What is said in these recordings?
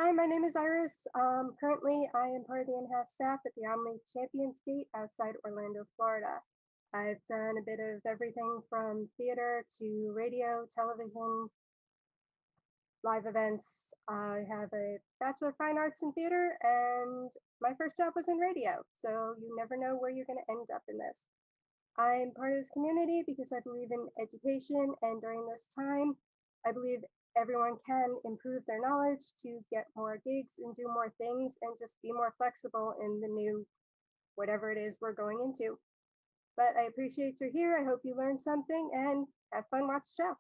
Hi, my name is Iris. Currently, I am part of the in-house staff at the Omni Champions Gate outside Orlando, Florida. I've done a bit of everything from theater to radio, television, live events. I have a Bachelor of Fine Arts in theater, and my first job was in radio, so you never know where you're going to end up in this. I'm part of this community because I believe in education, and during this time, I believe everyone can improve their knowledge to get more gigs and do more things and just be more flexible in the new whatever it is we're going into. But I appreciate you're here. I hope you learned something and have fun watch the show.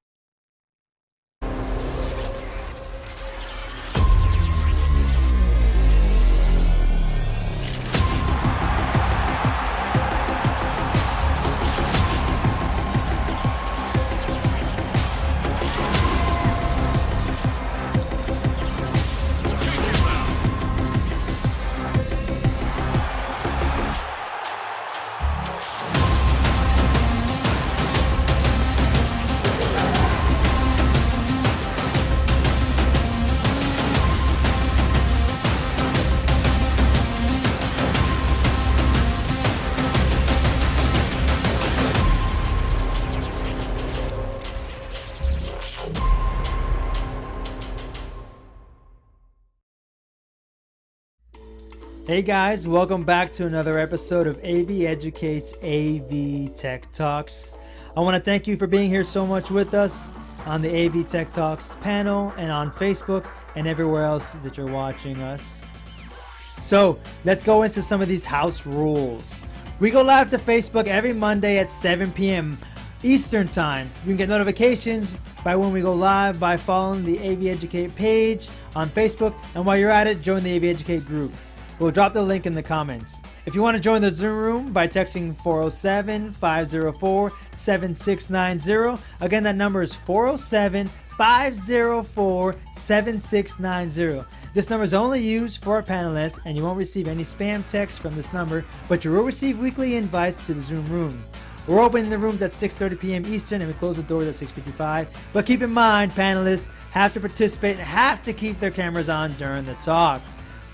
Hey guys, welcome back to another episode of AV Educates AV Tech Talks. I want to thank you for being here so much with us on the AV Tech Talks panel and on Facebook and everywhere else that you're watching us. So let's go into some of these house rules. We go live to Facebook every Monday at 7 p.m. Eastern Time. You can get notifications by when we go live by following the AV Educate page on Facebook, and while you're at it, join the AV Educate group. We'll drop the link in the comments. If you want to join the Zoom room by texting 407-504-7690. Again, that number is 407-504-7690. This number is only used for our panelists, and you won't receive any spam texts from this number, but you will receive weekly invites to the Zoom room. We're opening the rooms at 6:30 p.m. Eastern, and we close the doors at 6:55. But keep in mind, panelists have to participate and have to keep their cameras on during the talk.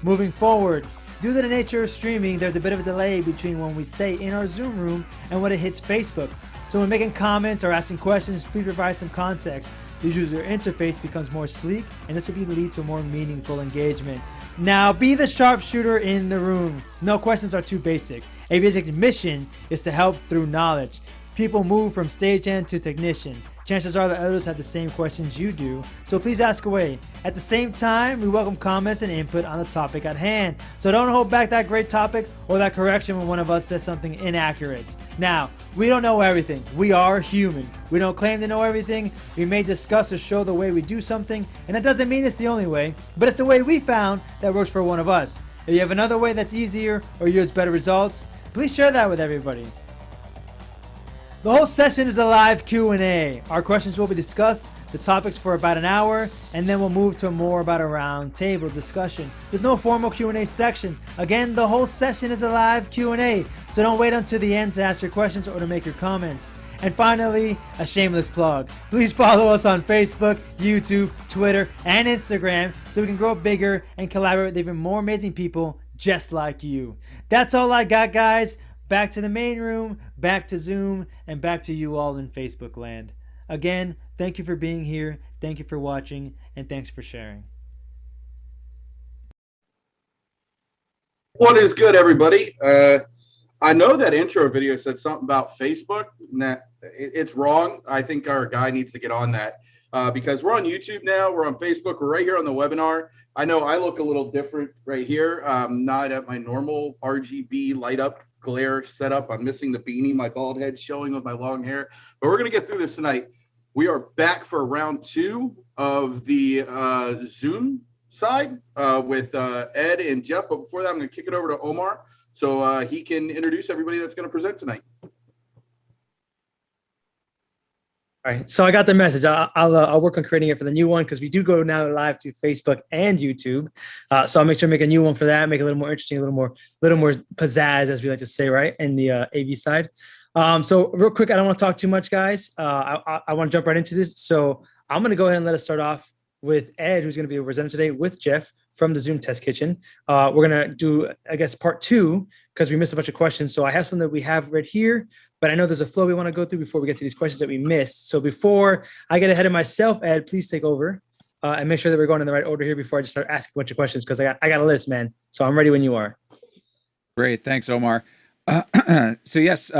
Moving forward, due to the nature of streaming, there's a bit of a delay between when we say in our Zoom room and when it hits Facebook. So when making comments or asking questions, please provide some context. The user interface becomes more sleek, and this will lead to more meaningful engagement. Now, be the sharpshooter in the room. No questions are too basic. AV's mission is to help through knowledge. People move from stagehand to technician. Chances are that others have the same questions you do, so please ask away. At the same time, we welcome comments and input on the topic at hand. So don't hold back that great topic or that correction when one of us says something inaccurate. Now, we don't know everything. We are human. We don't claim to know everything. We may discuss or show the way we do something, and that doesn't mean it's the only way, but it's the way we found that works for one of us. If you have another way that's easier or yields better results, please share that with everybody. The whole session is a live Q&A. Our questions will be discussed, the topics for about an hour, and then we'll move to more about a round table discussion. There's no formal Q&A section. Again, the whole session is a live Q&A, so don't wait until the end to ask your questions or to make your comments. And finally, a shameless plug. Please follow us on Facebook, YouTube, Twitter, and Instagram so we can grow bigger and collaborate with even more amazing people just like you. That's all I got, guys. Back to the main room, back to Zoom, and back to you all in Facebook land. Again, thank you for being here, thank you for watching, and thanks for sharing. What is good, everybody? I know that intro video said something about Facebook. It's wrong. I think our guy needs to get on that because we're on YouTube now. We're on Facebook. We're right here on the webinar. I know I look a little different right here. Not at my normal RGB light up glare setup. I'm missing the beanie, my bald head showing with my long hair. But we're going to get through this tonight. We are back for round two of the Zoom side with Ed and Jeff. But before that, I'm going to kick it over to Omar so he can introduce everybody that's going to present tonight. All right, so I got the message. I'll work on creating it for the new one because we do go now live to Facebook and YouTube. So I'll make sure to make a new one for that, make it a little more interesting, a little more pizzazz, as we like to say, right, in the AV side. So real quick, I don't want to talk too much, guys. I want to jump right into this. So I'm going to go ahead and let us start off with Ed, who's going to be a presenter today, with Jeff from the Zoom Test Kitchen. We're going to do, I guess, part 2, because we missed a bunch of questions. So I have some that we have right here, but I know there's a flow we want to go through before we get to these questions that we missed. So before I get ahead of myself, Ed, please take over and make sure that we're going in the right order here before I just start asking a bunch of questions, because I got a list, man. So I'm ready when you are. Great. Thanks, Omar. So yes,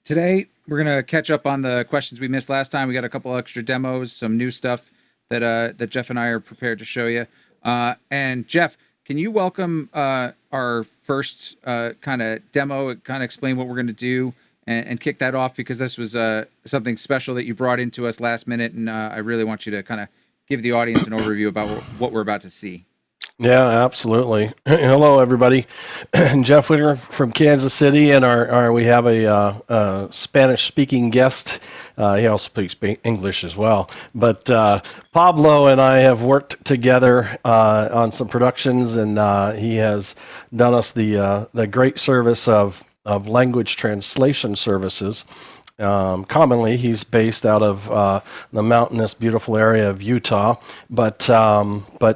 today we're going to catch up on the questions we missed last time. We got a couple extra demos, some new stuff that Jeff and I are prepared to show you. And Jeff, can you welcome our first kind of demo, kind of explain what we're going to do and kick that off, because this was something special that you brought into us last minute. And I really want you to kind of give the audience an overview about what we're about to see. Yeah, absolutely. Hello, everybody. Jeff Widgren from Kansas City, and we have a Spanish-speaking guest. He also speaks English as well. But Pablo and I have worked together on some productions, and he has done us the great service of language translation services. Commonly, he's based out of the mountainous, beautiful area of Utah. But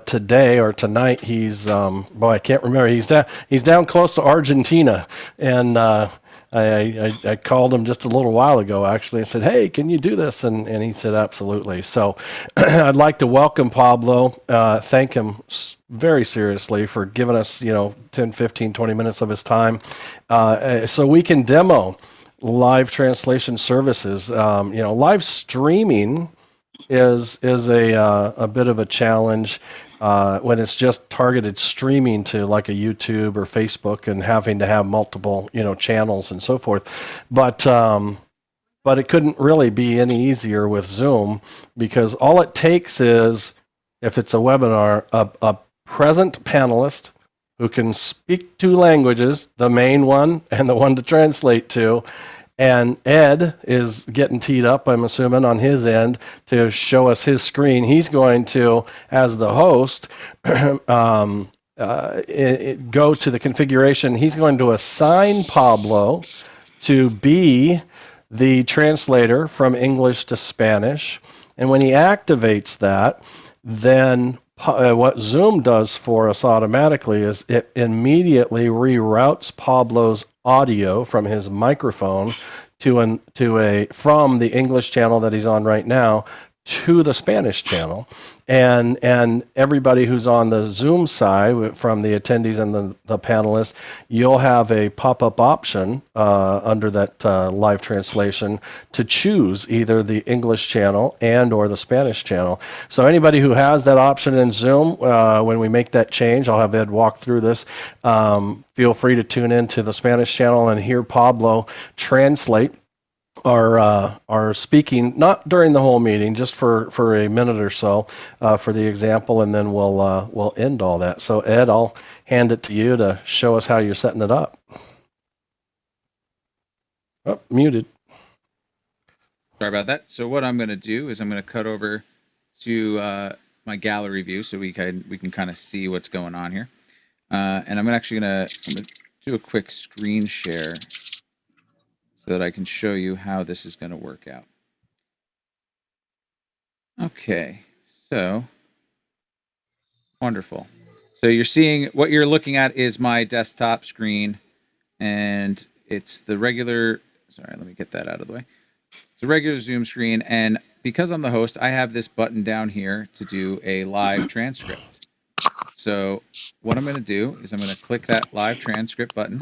today or tonight, he's I can't remember. He's down close to Argentina, and I called him just a little while ago, actually, and said, "Hey, can you do this?" And he said, "Absolutely." So I'd like to welcome Pablo. Thank him very seriously for giving us 10, 15, 20 minutes of his time, so we can demo live translation services. Live streaming is a bit of a challenge when it's just targeted streaming to like a YouTube or Facebook and having to have multiple channels and so forth. But it couldn't really be any easier with Zoom, because all it takes is, if it's a webinar, a present panelist who can speak 2 languages, the main one and the one to translate to. And Ed is getting teed up, I'm assuming, on his end to show us his screen. He's going to, as the host, go to the configuration. He's going to assign Pablo to be the translator from English to Spanish. And when he activates that, then what Zoom does for us automatically is it immediately reroutes Pablo's audio from his microphone from the English channel that he's on right now to the Spanish channel. And everybody who's on the Zoom side, from the attendees and the panelists, you'll have a pop-up option under that live translation to choose either the English channel and or the Spanish channel. So anybody who has that option in Zoom, when we make that change, I'll have Ed walk through this. Feel free to tune into the Spanish channel and hear Pablo translate our speaking, not during the whole meeting, just for a minute or so for the example, and then we'll end all that. So Ed, I'll hand it to you to show us how you're setting it up. Oh, muted. Sorry about that. So what I'm going to do is I'm going to cut over to my gallery view so we can kind of see what's going on here. And I'm actually going to do a quick screen share so that I can show you how this is going to work out. Okay, so wonderful. So what you're looking at is my desktop screen, and it's the regular, sorry, let me get that out of the way. It's a regular Zoom screen, and because I'm the host, I have this button down here to do a live transcript. So what I'm going to do is I'm going to click that live transcript button.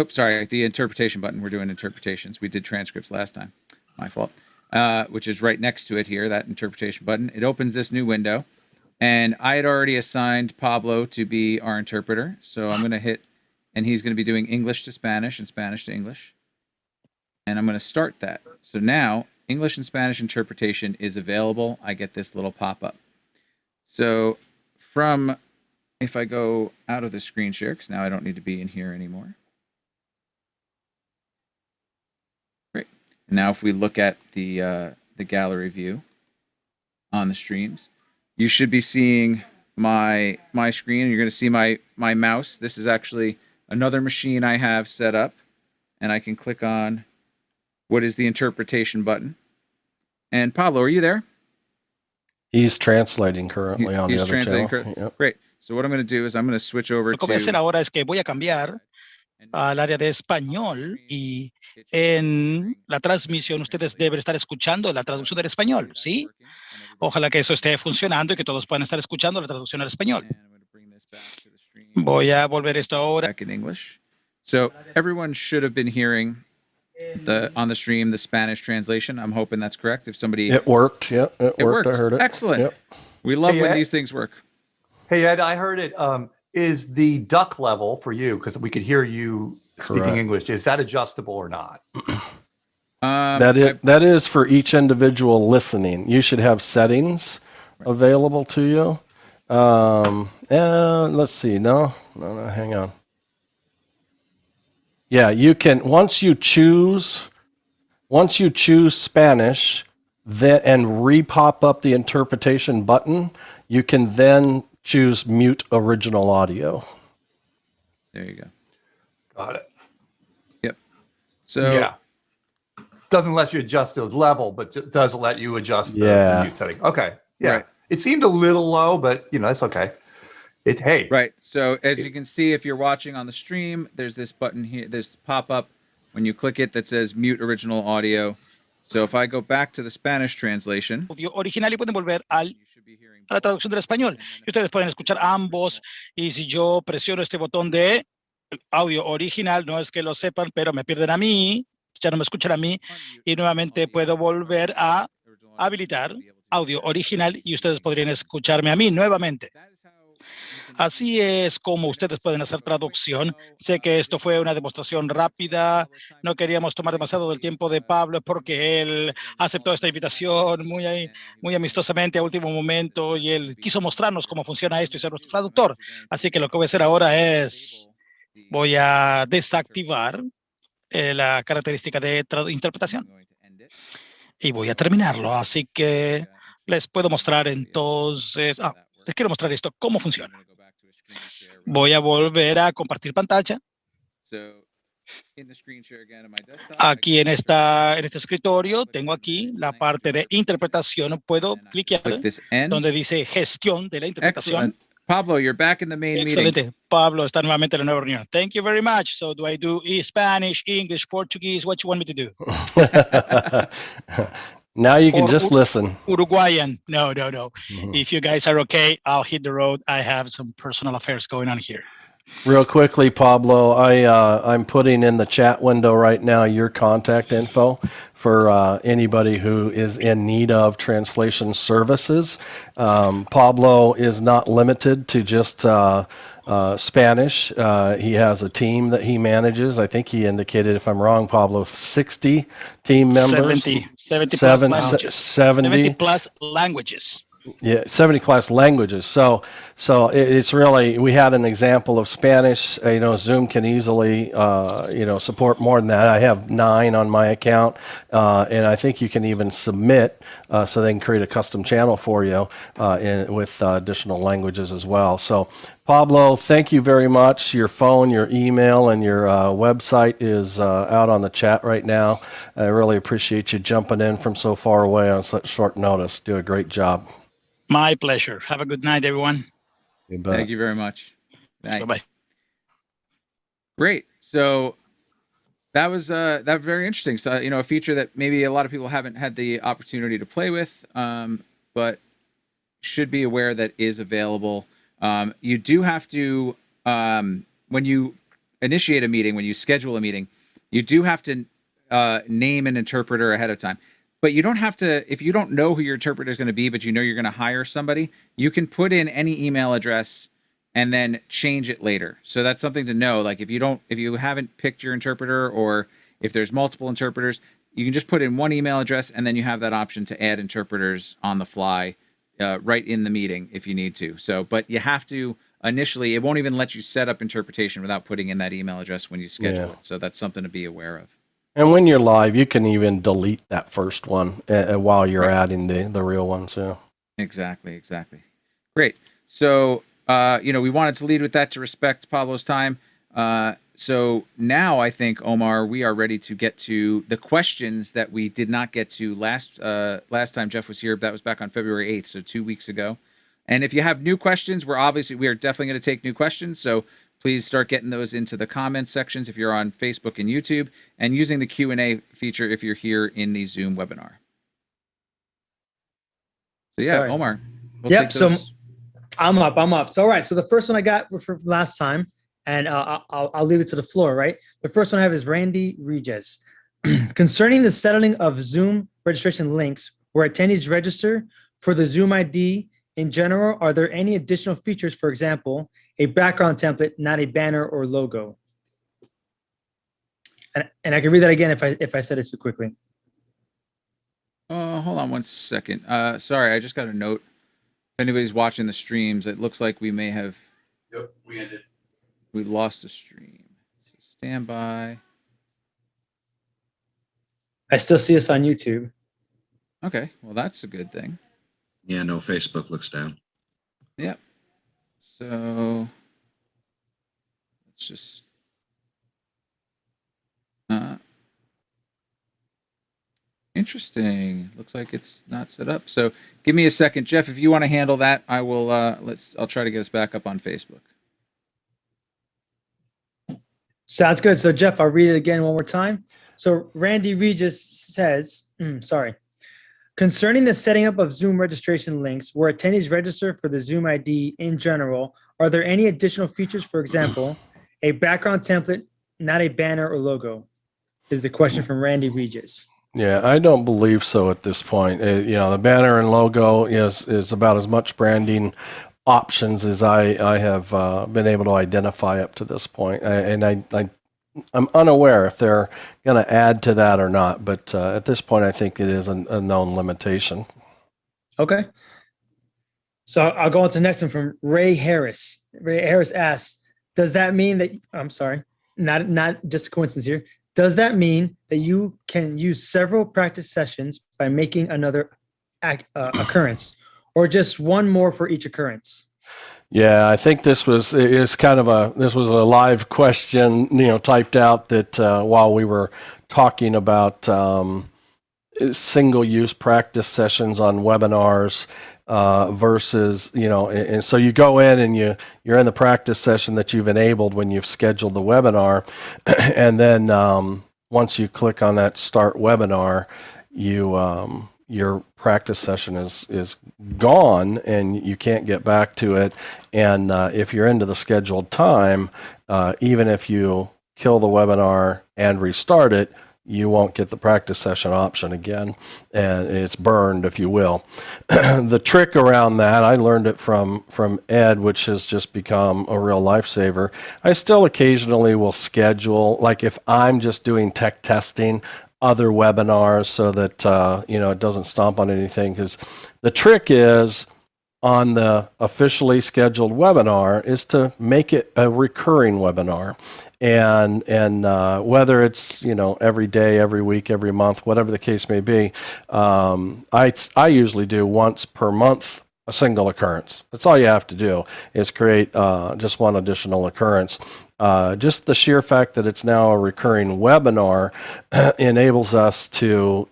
Oops, sorry, the interpretation button. We're doing interpretations. We did transcripts last time. My fault. Which is right next to it here, that interpretation button. It opens this new window. And I had already assigned Pablo to be our interpreter. So I'm going to hit, and he's going to be doing English to Spanish and Spanish to English. And I'm going to start that. So now English and Spanish interpretation is available. I get this little pop-up. So if I go out of the screen share, because now I don't need to be in here anymore. Now, if we look at the gallery view on the streams, you should be seeing my screen. You're going to see my mouse. This is actually another machine I have set up, and I can click on what is the interpretation button. And Pablo, are you there? He's translating currently on the He's other translating. channel. Yep. Great. So what I'm going to do is I'm going to switch over Lo que voy a hacer to ahora es que voy a cambiar al área de español y en la transmisión ustedes deben estar escuchando la traducción del español, ¿sí? Ojalá que eso esté funcionando y que todos puedan estar escuchando la traducción al español. Voy a volver esto ahora. back in English. So everyone should have been hearing on the stream the Spanish translation. I'm hoping that's correct. If somebody It worked. Yep. It worked. I heard it. Excellent. Yep. We love Hey, when Ed. these things work. Hey, Ed, I heard it. Is the duck level for you, because we could hear you speaking Correct. English, is that adjustable or not? That is for each individual listening. You should have settings available to you. And let's see. No, hang on. Yeah, you can once you choose Spanish, then and re-pop up the interpretation button, you can then choose mute original audio. There you go. Got it. Yep. So Yeah. Doesn't let you adjust the level, but it does let you adjust the mute setting. Okay. Yeah. Right. It seemed a little low, but that's okay. Hey. right. So as you can see, if you're watching on the stream, there's this button here, this pop-up when you click it that says mute original audio. So if I go back to the Spanish translation, Audio original y pueden volver a you should be hearing la traducción del español. Y ustedes pueden escuchar ambos. Y si yo presiono este botón de audio original, no es que lo sepan, pero me pierden a mí, ya no me escuchan a mí. Y nuevamente puedo volver a habilitar audio original y ustedes podrían escucharme a mí nuevamente. Así es como ustedes pueden hacer traducción. Sé que esto fue una demostración rápida. No queríamos tomar demasiado del tiempo de Pablo porque él aceptó esta invitación muy amistosamente a último momento y él quiso mostrarnos cómo funciona esto y ser nuestro traductor. Así que lo que voy a hacer ahora es, voy a desactivar la característica de interpretación y voy a terminarlo. Así que les puedo mostrar entonces, les quiero mostrar esto, cómo funciona. Voy a volver a compartir pantalla. Aquí en este escritorio tengo aquí la parte de interpretación. Puedo cliquear donde dice gestión de la interpretación. Excellent. Pablo, you're back in the main Excelente. meeting. Pablo está nuevamente en la nueva reunión. Thank you very much. So do I do Spanish, English, Portuguese? What you want me to do? Now you can Or just listen. Uruguayan? No. If you guys are okay, I'll hit the road. I have some personal affairs going on here. Real quickly, Pablo, I'm putting in the chat window right now your contact info for anybody who is in need of translation services. Pablo is not limited to just Spanish. He has a team that he manages. I think he indicated, if I'm wrong, Pablo, 60 team members. 70 plus languages. 70 plus languages. Yeah, 70 class languages. So it's really, we had an example of Spanish. Zoom can easily, support more than that. I have 9 on my account, and I think you can even submit so they can create a custom channel for you with additional languages as well. So Pablo, thank you very much. Your phone, your email, and your website is out on the chat right now. I really appreciate you jumping in from so far away on such short notice. Do a great job. My pleasure. Have a good night, everyone. Thank you very much. Bye-bye. Great. So that was very interesting. So, a feature that maybe a lot of people haven't had the opportunity to play with, but should be aware that is available. You do have to, when you initiate a meeting, when you schedule a meeting, you do have to name an interpreter ahead of time. But you don't have to, if you don't know who your interpreter is going to be, but you're going to hire somebody, you can put in any email address and then change it later. So that's something to know. Like if you haven't picked your interpreter, or if there's multiple interpreters, you can just put in one email address and then you have that option to add interpreters on the fly right in the meeting if you need to. So, but you have to initially, it won't even let you set up interpretation without putting in that email address when you schedule it. So that's something to be aware of. And when you're live, you can even delete that first one while you're adding the real ones. Yeah. Exactly. Great. So, we wanted to lead with that to respect Pablo's time. so now I think, Omar, we are ready to get to the questions that we did not get to last time Jeff was here. That was back on February 8th, so 2 weeks ago. And if you have new questions, we are definitely going to take new questions. So please start getting those into the comments sections if you're on Facebook and YouTube, and using the Q&A feature if you're here in the Zoom webinar. So yeah, Sorry. Omar. We'll Yep. take those. So I'm up. So all right. So the first one I got from last time, and I'll leave it to the floor. Right. The first one I have is Randy Regis. Concerning the settling of Zoom registration links where attendees register for the Zoom ID in general, are there any additional features? For example, a background template, not a banner or logo. And I can read that again if I said it too quickly. Hold on one second. Sorry, I just got a note. If anybody's watching the streams, it looks like we may have. Yep, we ended. We lost the stream. So stand by. I still see us on YouTube. Okay, well that's a good thing. Yeah, no, Facebook looks down. Yep. So let's just. Interesting. Looks like it's not set up. So give me a second, Jeff. If you want to handle that, I will. I'll try to get us back up on Facebook. Sounds good. So Jeff, I'll read it again one more time. So Randy Regis says, concerning the setting up of Zoom registration links where attendees register for the Zoom ID in general, are there any additional features? For example, a background template, not a banner or logo, is the question from Randy Regis. Yeah, I don't believe so at this point. The banner and logo is about as much branding options as I have been able to identify up to this point. I'm unaware if they're going to add to that or not, but at this point, I think it is a known limitation. Okay. So I'll go on to the next one from Ray Harris. Ray Harris asks, does that mean that, I'm sorry, not just a coincidence here. Does that mean that you can use several practice sessions by making another occurrence, or just one more for each occurrence? Yeah, I think this was a live question, typed out that while we were talking about single-use practice sessions on webinars versus, and so you go in and you're in the practice session that you've enabled when you've scheduled the webinar, and then once you click on that start webinar, your practice session is gone and you can't get back to it. And if you're into the scheduled time, even if you kill the webinar and restart it, you won't get the practice session option again, and it's burned, if you will. The trick around that, I learned it from Ed, which has just become a real lifesaver. I still occasionally will schedule, like if I'm just doing tech testing, other webinars so that it doesn't stomp on anything, because the trick is on the officially scheduled webinar is to make it a recurring webinar. And whether it's every day, every week, every month, whatever the case may be, I usually do once per month a single occurrence. That's all you have to do is create just one additional occurrence. Just the sheer fact that it's now a recurring webinar enables us to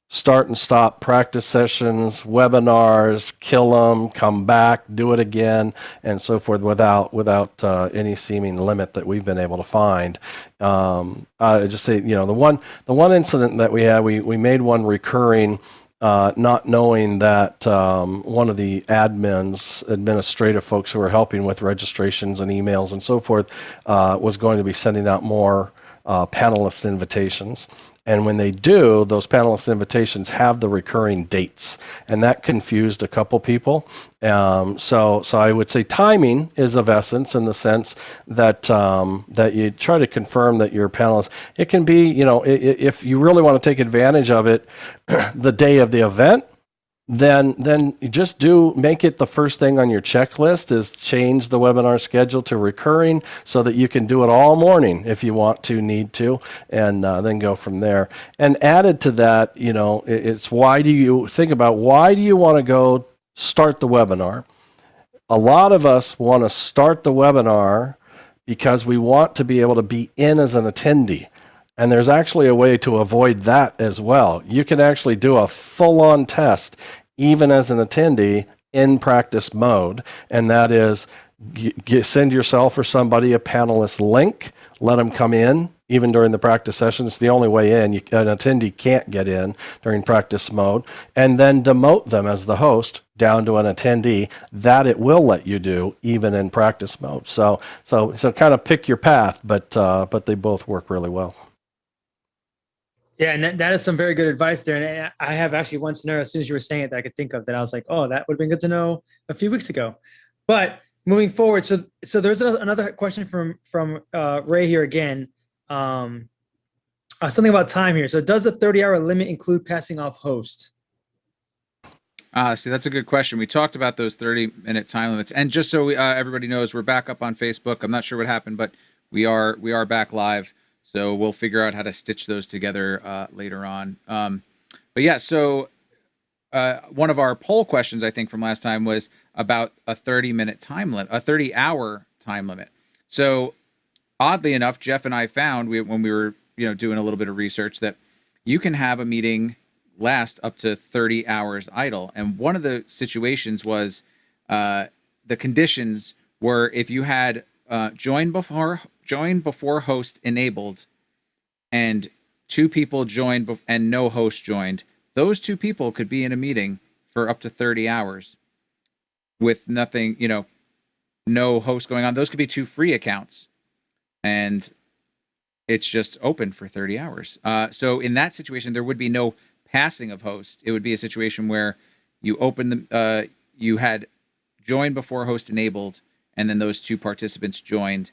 start and stop practice sessions, webinars, kill them, come back, do it again, and so forth without any seeming limit that we've been able to find. I just say, the one incident that we had, we made one recurring, not knowing that one of the administrative folks who were helping with registrations and emails and so forth was going to be sending out more panelist invitations. And when they do, those panelist invitations have the recurring dates, and that confused a couple people. So I would say timing is of essence in the sense that that you try to confirm that your panelists. It can be, if you really want to take advantage of it, the day of the event. Then you just make it the first thing on your checklist is change the webinar schedule to recurring so that you can do it all morning if you need to, and then go from there. And added to that, it's why do you want to go start the webinar? A lot of us want to start the webinar because we want to be able to be in as an attendee. And there's actually a way to avoid that as well. You can actually do a full-on test even as an attendee in practice mode, and that is send yourself or somebody a panelist link, let them come in even during the practice session. It's the only way in. An attendee can't get in during practice mode, and then demote them as the host down to an attendee. That it will let you do even in practice mode. So kind of pick your path, but they both work really well. Yeah, and that is some very good advice there. And I have actually one scenario as soon as you were saying it that I could think of that I was like, oh, that would have been good to know a few weeks ago. But moving forward, so there's another question from Ray here again. Something about time here. So does the 30-hour limit include passing off host? See, that's a good question. We talked about those 30-minute time limits, and just so everybody knows, we're back up on Facebook. I'm not sure what happened, but we are back live. So we'll figure out how to stitch those together later on. But yeah, so one of our poll questions, I think, from last time was about a 30-minute time limit, a 30-hour time limit. So oddly enough, Jeff and I found when we were doing a little bit of research that you can have a meeting last up to 30 hours idle. And one of the situations was the conditions were if you had join before host enabled and 2 people joined and no host joined, those 2 people could be in a meeting for up to 30 hours with nothing, no host going on. Those could be 2 free accounts and it's just open for 30 hours. So in that situation, there would be no passing of host. It would be a situation where you open you had joined before host enabled, and then those 2 participants joined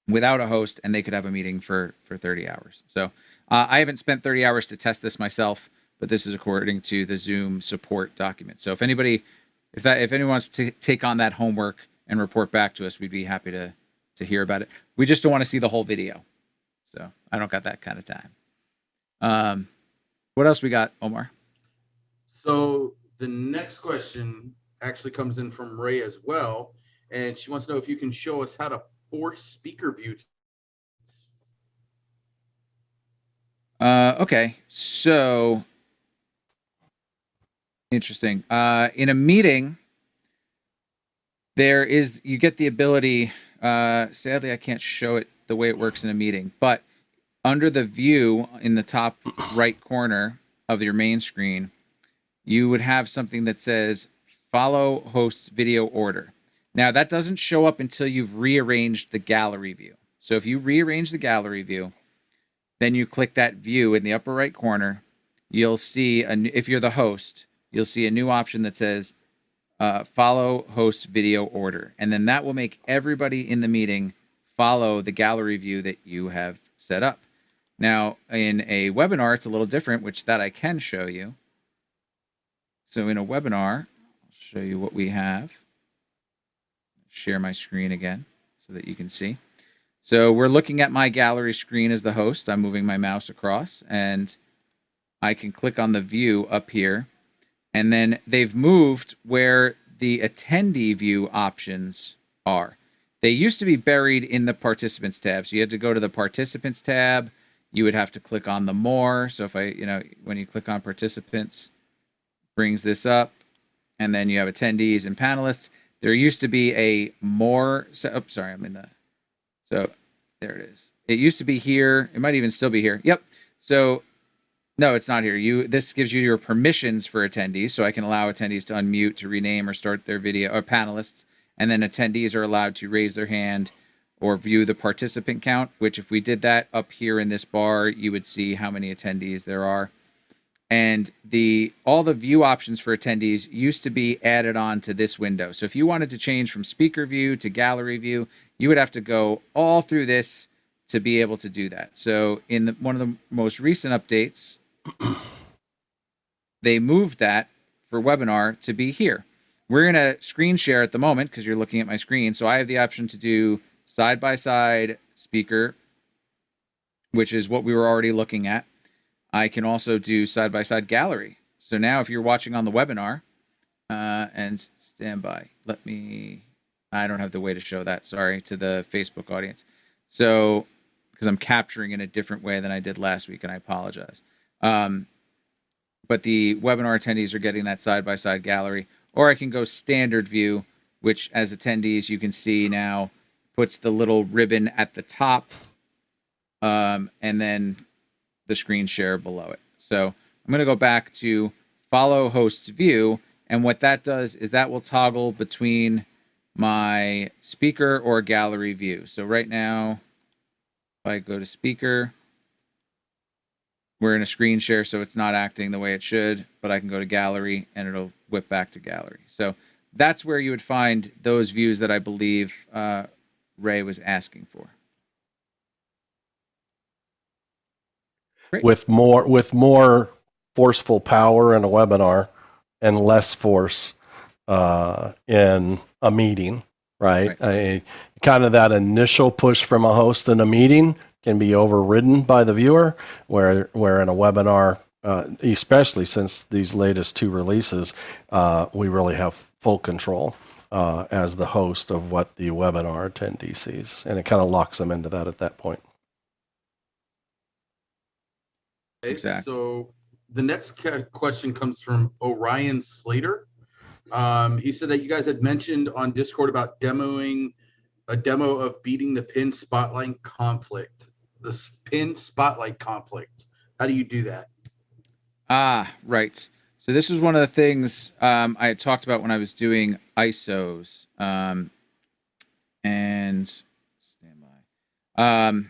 without a host, and they could have a meeting for 30 hours. So I haven't spent 30 hours to test this myself, but this is according to the Zoom support document. So if anyone wants to take on that homework and report back to us, we'd be happy to hear about it. We just don't want to see the whole video. So I don't got that kind of time. What else we got, Omar? So the next question actually comes in from Ray as well. And she wants to know if you can show us how to force speaker view. Okay, so interesting. In a meeting, you get the ability, sadly, I can't show it the way it works in a meeting, but under the view in the top right corner of your main screen, you would have something that says follow host's video order. Now, that doesn't show up until you've rearranged the gallery view. So if you rearrange the gallery view, then you click that view in the upper right corner, you'll see, if you're the host, you'll see a new option that says follow host video order. And then that will make everybody in the meeting follow the gallery view that you have set up. Now, in a webinar, it's a little different, which that I can show you. So in a webinar, I'll show you what we have. Share my screen again so that you can see. So we're looking at my gallery screen as the host. I'm moving my mouse across, and I can click on the view up here. And then they've moved where the attendee view options are. They used to be buried in the participants tab. So you had to go to the participants tab. You would have to click on the more. So if when you click on participants, brings this up, and then you have attendees and panelists. There used to be a more, so there it is. It used to be here. It might even still be here. Yep. So no, it's not here. This gives you your permissions for attendees. So I can allow attendees to unmute, to rename or start their video, or panelists. And then attendees are allowed to raise their hand or view the participant count, which if we did that up here in this bar, you would see how many attendees there are. And all the view options for attendees used to be added on to this window. So if you wanted to change from speaker view to gallery view, you would have to go all through this to be able to do that. So in one of the most recent updates, they moved that for webinar to be here. We're going to screen share at the moment because you're looking at my screen. So I have the option to do side-by-side speaker, which is what we were already looking at. I can also do side-by-side gallery. So now if you're watching on the webinar, and stand by, let me I don't have the way to show that, sorry, to the Facebook audience. So, because I'm capturing in a different way than I did last week, and I apologize. But the webinar attendees are getting that side-by-side gallery, or I can go standard view, which as attendees, you can see now puts the little ribbon at the top, and then the screen share below it. So I'm going to go back to follow host's view. And what that does is that will toggle between my speaker or gallery view. So right now, if I go to speaker, we're in a screen share, so it's not acting the way it should, but I can go to gallery and it'll whip back to gallery. So that's where you would find those views that I believe Ray was asking for. Great. With more forceful power in a webinar and less force in a meeting, right? Kind of that initial push from a host in a meeting can be overridden by the viewer, where in a webinar, especially since these latest 2 releases, we really have full control as the host of what the webinar attendee sees, and it kind of locks them into that at that point. Okay, Exactly. so the next question comes from Orion Slater. He said that you guys had mentioned on Discord about demoing a demo of beating the pin spotlight conflict. The pin spotlight conflict. How do you do that? Right. So this was one of the things I had talked about when I was doing ISOs. And stand by.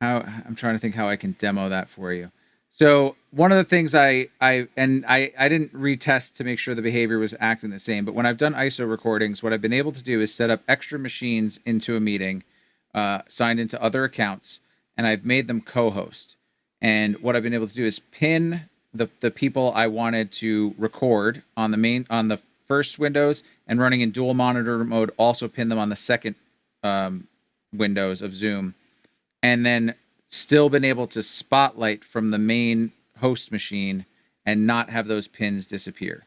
I'm trying to think how I can demo that for you. So one of the things I didn't retest to make sure the behavior was acting the same, but when I've done ISO recordings, what I've been able to do is set up extra machines into a meeting, signed into other accounts, and I've made them co-host. And what I've been able to do is pin the people I wanted to record on the first windows, and running in dual monitor mode, also pin them on the second windows of Zoom. And then still been able to spotlight from the main host machine and not have those pins disappear.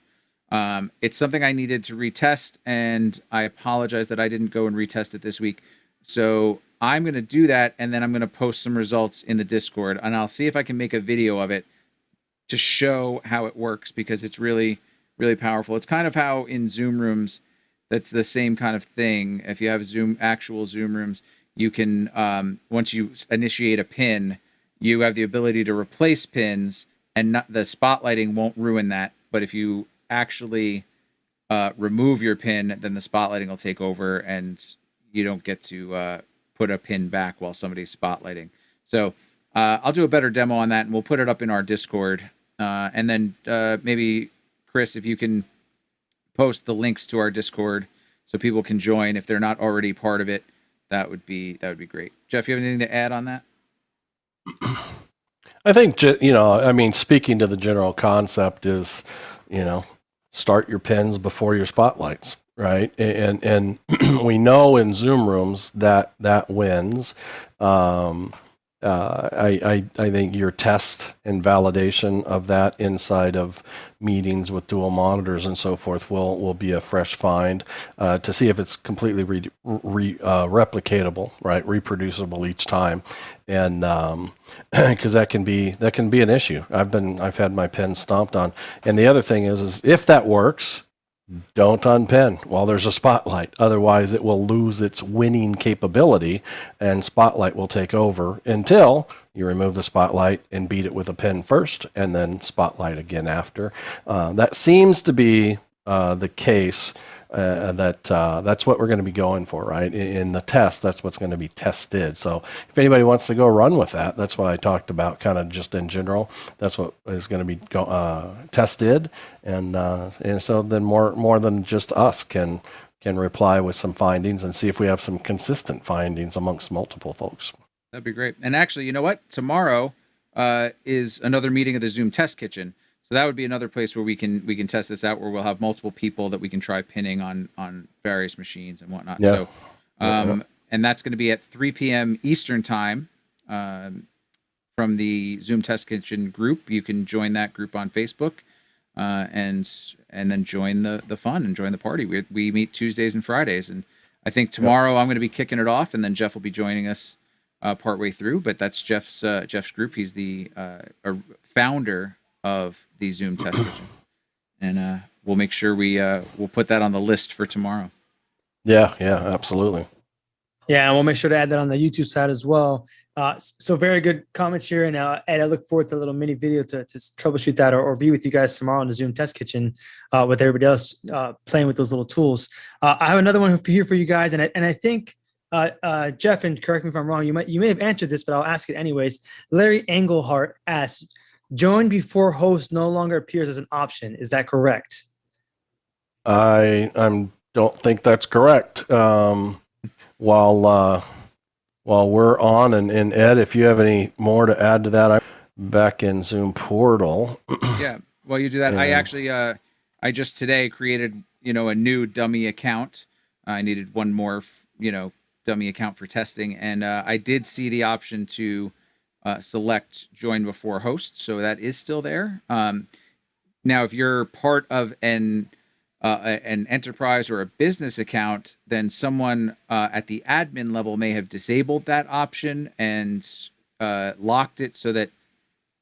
It's something I needed to retest, and I apologize that I didn't go and retest it this week. So I'm going to do that, and then I'm going to post some results in the Discord, and I'll see if I can make a video of it to show how it works, because it's really, really powerful. It's kind of how in Zoom rooms, that's the same kind of thing. If you have actual Zoom rooms, you can, once you initiate a pin, you have the ability to replace pins, and the spotlighting won't ruin that. But if you actually remove your pin, then the spotlighting will take over, and you don't get to put a pin back while somebody's spotlighting. So I'll do a better demo on that, and we'll put it up in our Discord. And then maybe, Chris, if you can post the links to our Discord so people can join if they're not already part of it. That would be great. Jeff, you have anything to add on that? I think, speaking to the general concept is, start your pins before your spotlights, right? And we know in Zoom rooms that wins. I think your test and validation of that inside of meetings with dual monitors and so forth will be a fresh find to see if it's completely replicatable, right, reproducible each time, and because that can be an issue. I've had my pen stomped on, and the other thing is if that works, don't unpin while there's a spotlight. Otherwise, it will lose its winning capability, and spotlight will take over until you remove the spotlight and beat it with a pin first, and then spotlight again after. That seems to be the case. That's what we're going to be going for, right? In the test, that's what's going to be tested. So if anybody wants to go run with that, that's what I talked about kind of just in general. That's what is going to be tested. And so then more than just us can reply with some findings and see if we have some consistent findings amongst multiple folks. That'd be great. And actually, you know what? Tomorrow is another meeting of the Zoom Test Kitchen. So that would be another place where we can test this out, where we'll have multiple people that we can try pinning on various machines and whatnot. Yeah. So, and that's going to be at 3 p.m. Eastern time from the Zoom Test Kitchen group. You can join that group on Facebook. and then join the fun and join the party. We meet Tuesdays and Fridays, and I think tomorrow I'm going to be kicking it off, and then Jeff will be joining us partway through. But that's Jeff's group. He's the founder of the Zoom Test Kitchen, and we'll make sure we'll put that on the list for tomorrow. Yeah, absolutely. Yeah, and we'll make sure to add that on the YouTube side as well. So very good comments here, and Ed, I look forward to a little mini video to troubleshoot that or be with you guys tomorrow in the Zoom Test Kitchen with everybody else playing with those little tools. I have another one here for you guys, and I think Jeff, and correct me if I'm wrong, you may have answered this, but I'll ask it anyways. Larry Engelhart asks, "Join before host no longer appears as an option. Is that correct?" I don't think that's correct. While we're on, and Ed, if you have any more to add to that, I'm back in Zoom portal. Yeah, while you do that, I actually I just today created a new dummy account. I needed one more dummy account for testing, and I did see the option to select join before host, so that is still there. Now, if you're part of an enterprise or a business account, then someone at the admin level may have disabled that option and locked it so that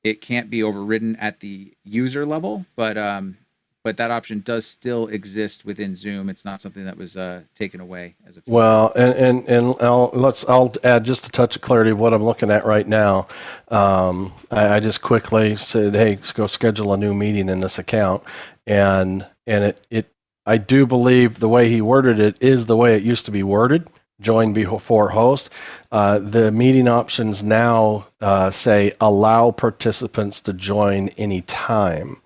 it can't be overridden at the user level. But that option does still exist within Zoom. It's not something that was taken away as a feature. Well, and I'll add just a touch of clarity of what I'm looking at right now. I just quickly said, hey, let's go schedule a new meeting in this account, and it I do believe the way he worded it is the way it used to be worded, join before host. The meeting options now say allow participants to join anytime.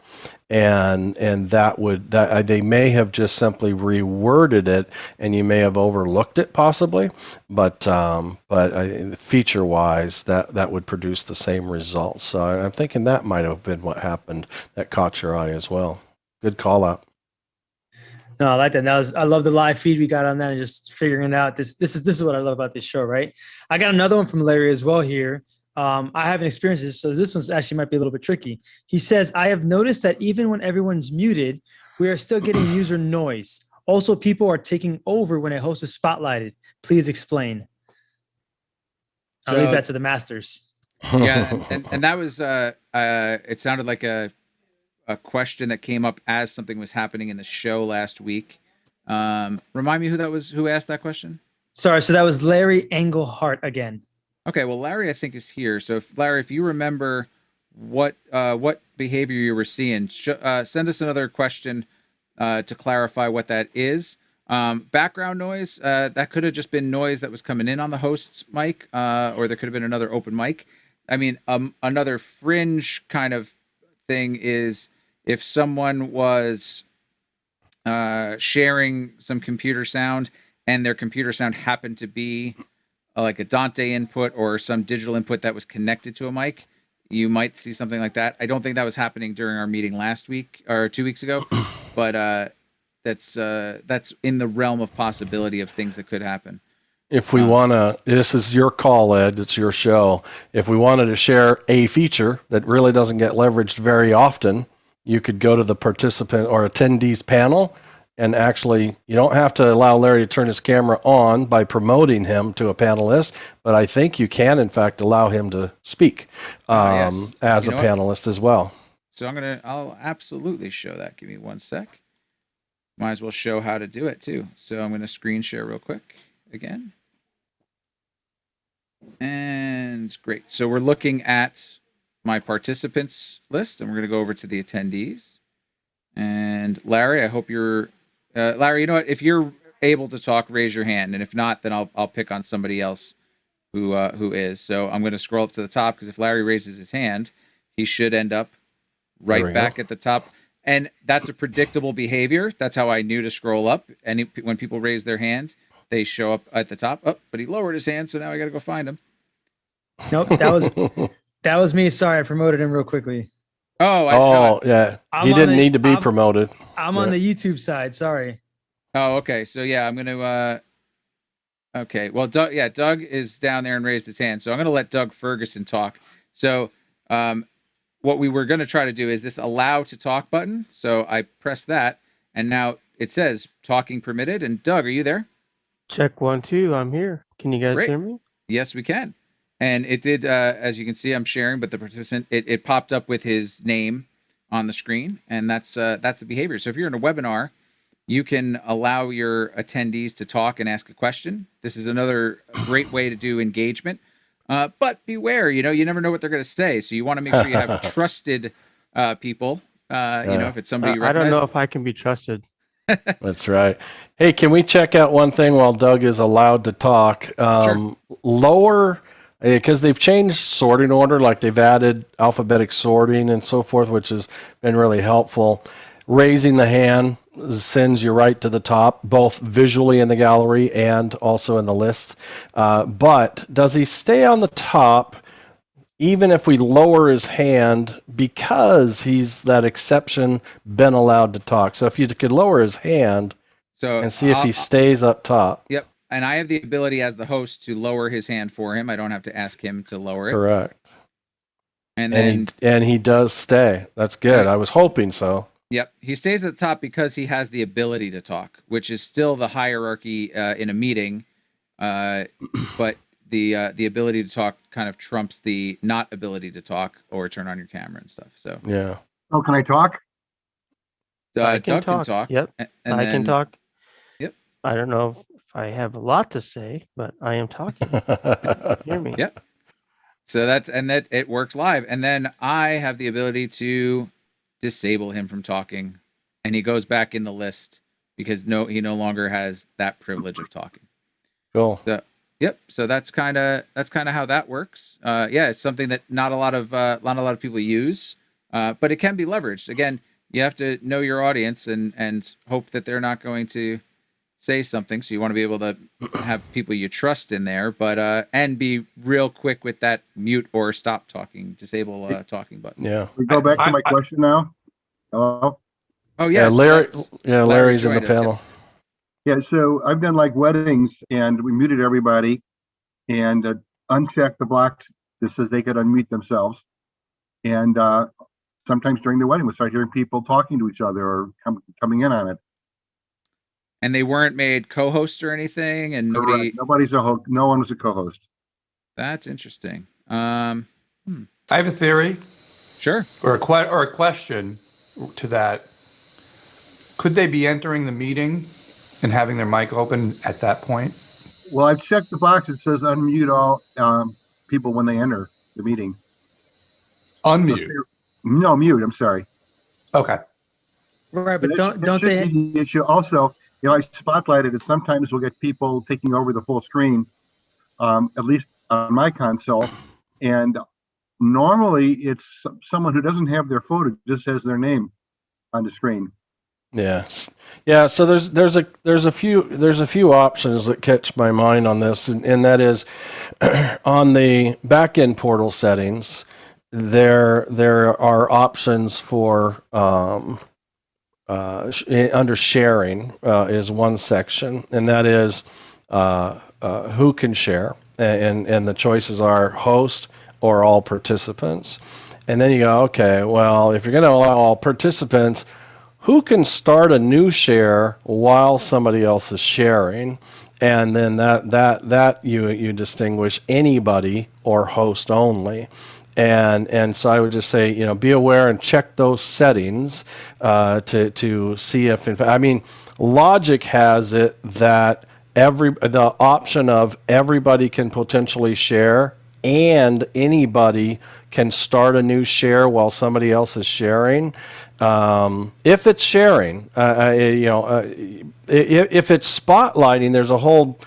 And that they may have just simply reworded it, and you may have overlooked it possibly, but feature wise that would produce the same results. So I'm thinking that might have been what happened that caught your eye as well. Good call out. No, I like that. I love the live feed we got on that and just figuring it out. This is what I love about this show, right? I got another one from Larry as well here. I haven't experienced this, so this one's actually might be a little bit tricky. He says, I have noticed that even when everyone's muted, we are still getting user noise. Also, people are taking over when a host is spotlighted. Please explain. I'll leave that to the masters. Yeah, and that was it sounded like a question that came up as something was happening in the show last week. Remind me who asked that question? Sorry, so that was Larry Engelhart again. Okay, well, Larry, I think, is here. So, Larry, if you remember what behavior you were seeing, send us another question to clarify what that is. Background noise, that could have just been noise that was coming in on the host's mic, or there could have been another open mic. I mean, another fringe kind of thing is if someone was sharing some computer sound and their computer sound happened to be like a Dante input or some digital input that was connected to a mic, you might see something like that. I don't think that was happening during our meeting last week or 2 weeks ago, but that's in the realm of possibility of things that could happen. If we want to, this is your call, Ed, it's your show. If we wanted to share a feature that really doesn't get leveraged very often, you could go to the participant or attendees panel, and actually you don't have to allow Larry to turn his camera on by promoting him to a panelist, but I think you can, in fact, allow him to speak as a panelist as well. So I'll absolutely show that. Give me 1 sec. Might as well show how to do it too. So I'm going to screen share real quick again. And great. So we're looking at my participants list, and we're going to go over to the attendees. And Larry, I hope you're Larry, you know what? If you're able to talk, raise your hand, and if not, then I'll pick on somebody else who is. So I'm going to scroll up to the top, because if Larry raises his hand, he should end up right back at the top. And that's a predictable behavior. That's how I knew to scroll up. And when people raise their hand, they show up at the top. Oh, but he lowered his hand, so now I got to go find him. Nope, that was me. Sorry, I promoted him real quickly. Yeah. He didn't need to be promoted. I'm on the YouTube side. Sorry. Oh, okay. So yeah, I'm going to. Okay. Well, Doug is down there and raised his hand, so I'm going to let Doug Ferguson talk. So, what we were going to try to do is this allow to talk button. So I press that, and now it says talking permitted. And Doug, are you there? Check 1, 2. I'm here. Can you guys Great. hear me? Yes, we can. And it did, as you can see, I'm sharing, but the participant, it popped up with his name on the screen, and that's the behavior. So if you're in a webinar, you can allow your attendees to talk and ask a question. This is another great way to do engagement. But beware, you never know what they're going to say. So you want to make sure you have trusted people. If it's somebody you I recognize. don't know if I can be trusted. That's right. Hey, can we check out one thing while Doug is allowed to talk? Sure. Lower, because they've changed sorting order, like they've added alphabetic sorting and so forth, which has been really helpful. Raising the hand sends you right to the top, both visually in the gallery and also in the list. But does he stay on the top even if we lower his hand, because he's that exception, been allowed to talk? So if you could lower his hand and see if he stays up top. Yep. And I have the ability as the host to lower his hand for him. I don't have to ask him to lower it. Correct. And then and he does stay. That's good. Right. I was hoping so. Yep. He stays at the top because he has the ability to talk, which is still the hierarchy in a meeting. But the ability to talk kind of trumps the not ability to talk or turn on your camera and stuff. So yeah. Oh, can I talk? I can Doug talk. can talk. Yep. And I can talk. Yep. I don't know if I have a lot to say, but I am talking. Hear me? Yep. So that it works live, and then I have the ability to disable him from talking, and he goes back in the list because he no longer has that privilege of talking. Cool. So yep. So that's kind of how that works. It's something that not a lot of people use, but it can be leveraged. Again, you have to know your audience and hope that they're not going to say something. So you want to be able to have people you trust in there, but and be real quick with that mute or stop talking, disable talking button. Yeah. We go back to my question now. Hello. Oh yeah. Larry's in the panel. Yeah, so I've done like weddings, and we muted everybody and unchecked the box that says they could unmute themselves. And sometimes during the wedding, we start hearing people talking to each other or coming in on it. And they weren't made co-hosts or anything, and nobody's a host. No one was a co-host. That's interesting. I have a theory. Sure. Or a question to that. Could they be entering the meeting and having their mic open at that point? Well, I've checked the box that says unmute all people when they enter the meeting. Unmute? No, mute. I'm sorry. Okay. Right, but don't they? The issue also, I spotlighted it. Sometimes we'll get people taking over the full screen, at least on my console, and normally it's someone who doesn't have their photo, just has their name on the screen. Yeah. So there's a few options that catch my mind on this, and that is on the backend portal settings. There are options for under sharing is one section, and that is who can share, and the choices are host or all participants. And then you go, okay, well, if you're going to allow all participants, who can start a new share while somebody else is sharing? And then that you distinguish anybody or host only. And so I would just say, be aware and check those settings to see if, in fact, Logic has it that the option of everybody can potentially share and anybody can start a new share while somebody else is sharing. If it's sharing, if it's spotlighting, there's a whole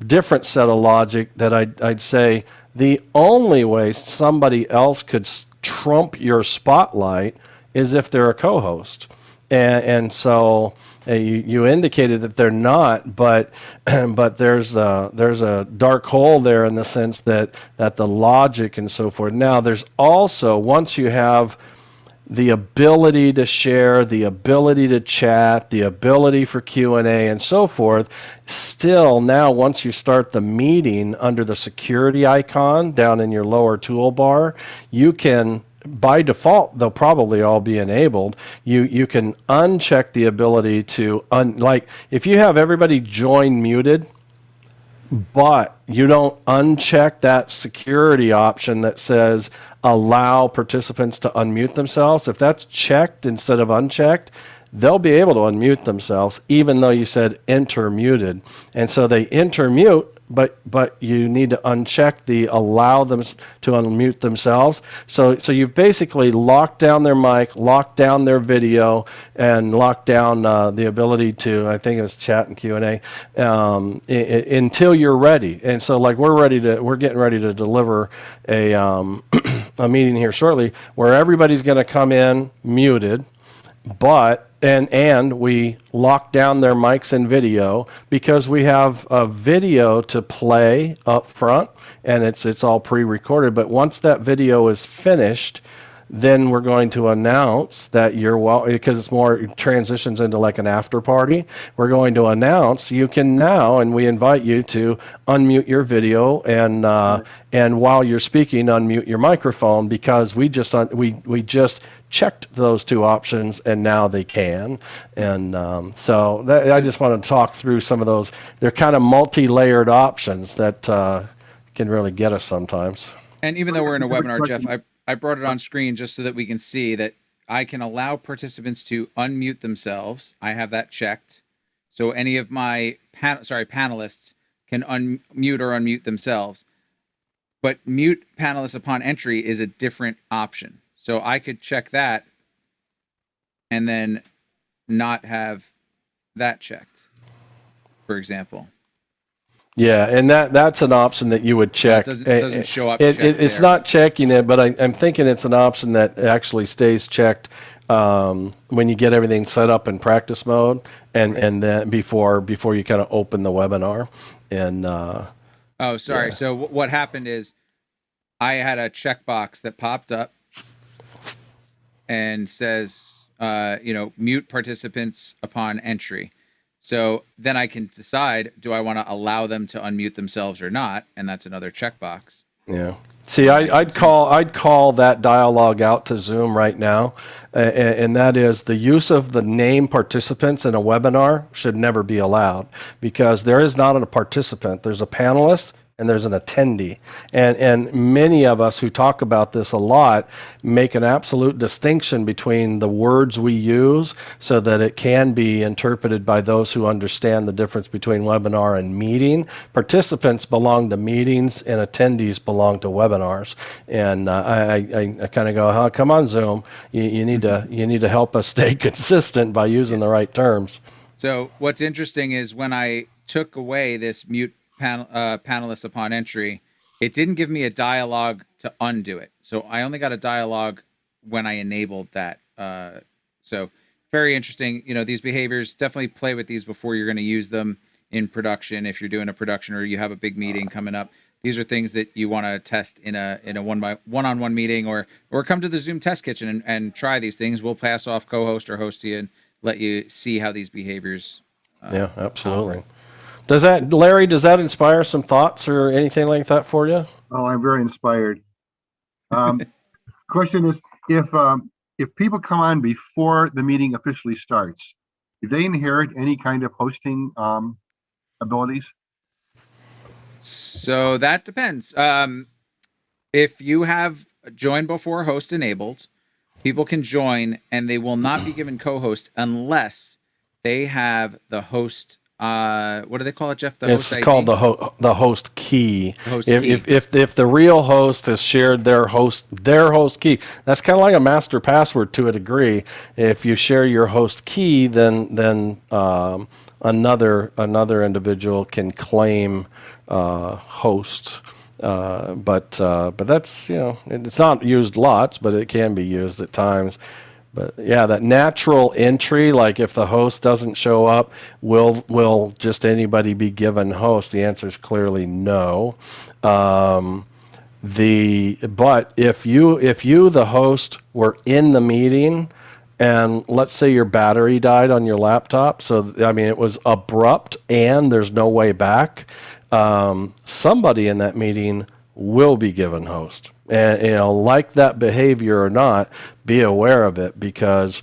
different set of logic that I'd say the only way somebody else could trump your spotlight is if they're a co-host. And so you indicated that they're not, but there's a dark hole there in the sense that the logic and so forth. Now there's also, once you have the ability to share, the ability to chat, the ability for Q&A and so forth, still now once you start the meeting under the security icon down in your lower toolbar, you can by default, they'll probably all be enabled. You can uncheck the ability to, like if you have everybody join muted, but you don't uncheck that security option that says allow participants to unmute themselves. If that's checked instead of unchecked, they'll be able to unmute themselves even though you said enter muted. And so they enter mute, but you need to uncheck the allow them to unmute themselves. So you've basically locked down their mic, locked down their video, and locked down the ability to, I think it was chat and Q&A, until you're ready. And so like we're getting ready to deliver a a meeting here shortly where everybody's going to come in muted, but and we lock down their mics and video because we have a video to play up front and it's all pre-recorded. But once that video is finished, then we're going to announce that you're because it's more transitions into like an after party. We're going to announce you can now, and we invite you to unmute your video and while you're speaking, unmute your microphone because we just checked those two options and now they can. And I just want to talk through some of those. They're kind of multi-layered options that can really get us sometimes. And even though we're in a webinar, Jeff, I brought it on screen just so that we can see that I can allow participants to unmute themselves. I have that checked. So any of my panelists can unmute or unmute themselves. But mute panelists upon entry is a different option. So I could check that and then not have that checked, for example. Yeah, and that's an option that you would check. It doesn't show up. It's not checking it, but I'm thinking it's an option that actually stays checked when you get everything set up in practice mode, and then before you kind of open the webinar. And oh, sorry. Yeah. So what happened is I had a checkbox that popped up and says, mute participants upon entry. So then I can decide, do I want to allow them to unmute themselves or not? And that's another checkbox. Yeah. See, I'd call that dialogue out to Zoom right now, and that is the use of the name participants in a webinar should never be allowed because there is not a participant. There's a panelist and there's an attendee. And many of us who talk about this a lot make an absolute distinction between the words we use so that it can be interpreted by those who understand the difference between webinar and meeting. Participants belong to meetings and attendees belong to webinars. And I kind of go, oh, come on, Zoom. You need to help us stay consistent by using the right terms. So what's interesting is when I took away this mute panelists upon entry, it didn't give me a dialogue to undo it. So I only got a dialogue when I enabled that. So very interesting. These behaviors, definitely play with these before you're going to use them in production. If you're doing a production or you have a big meeting coming up, these are things that you want to test in a one-on-one meeting or come to the Zoom test kitchen and try these things. We'll pass off co-host or host to you and let you see how these behaviors. Yeah, absolutely. Larry, does that inspire some thoughts or anything like that for you? Oh, I'm very inspired. Question is, if people come on before the meeting officially starts, do they inherit any kind of hosting abilities? So that depends. If you have join before host enabled, people can join and they will not be given co-host unless they have the host. What do they call it, Jeff? It's called the host key. If the real host has shared their host key, that's kind of like a master password to a degree. If you share your host key, then another individual can claim host. But that's it's not used lots, but it can be used at times. But yeah, that natural entry, like if the host doesn't show up, will just anybody be given host? The answer is clearly no. But if you the host were in the meeting, and let's say your battery died on your laptop, so it was abrupt and there's no way back. Somebody in that meeting will be given host. And, like that behavior or not, be aware of it, because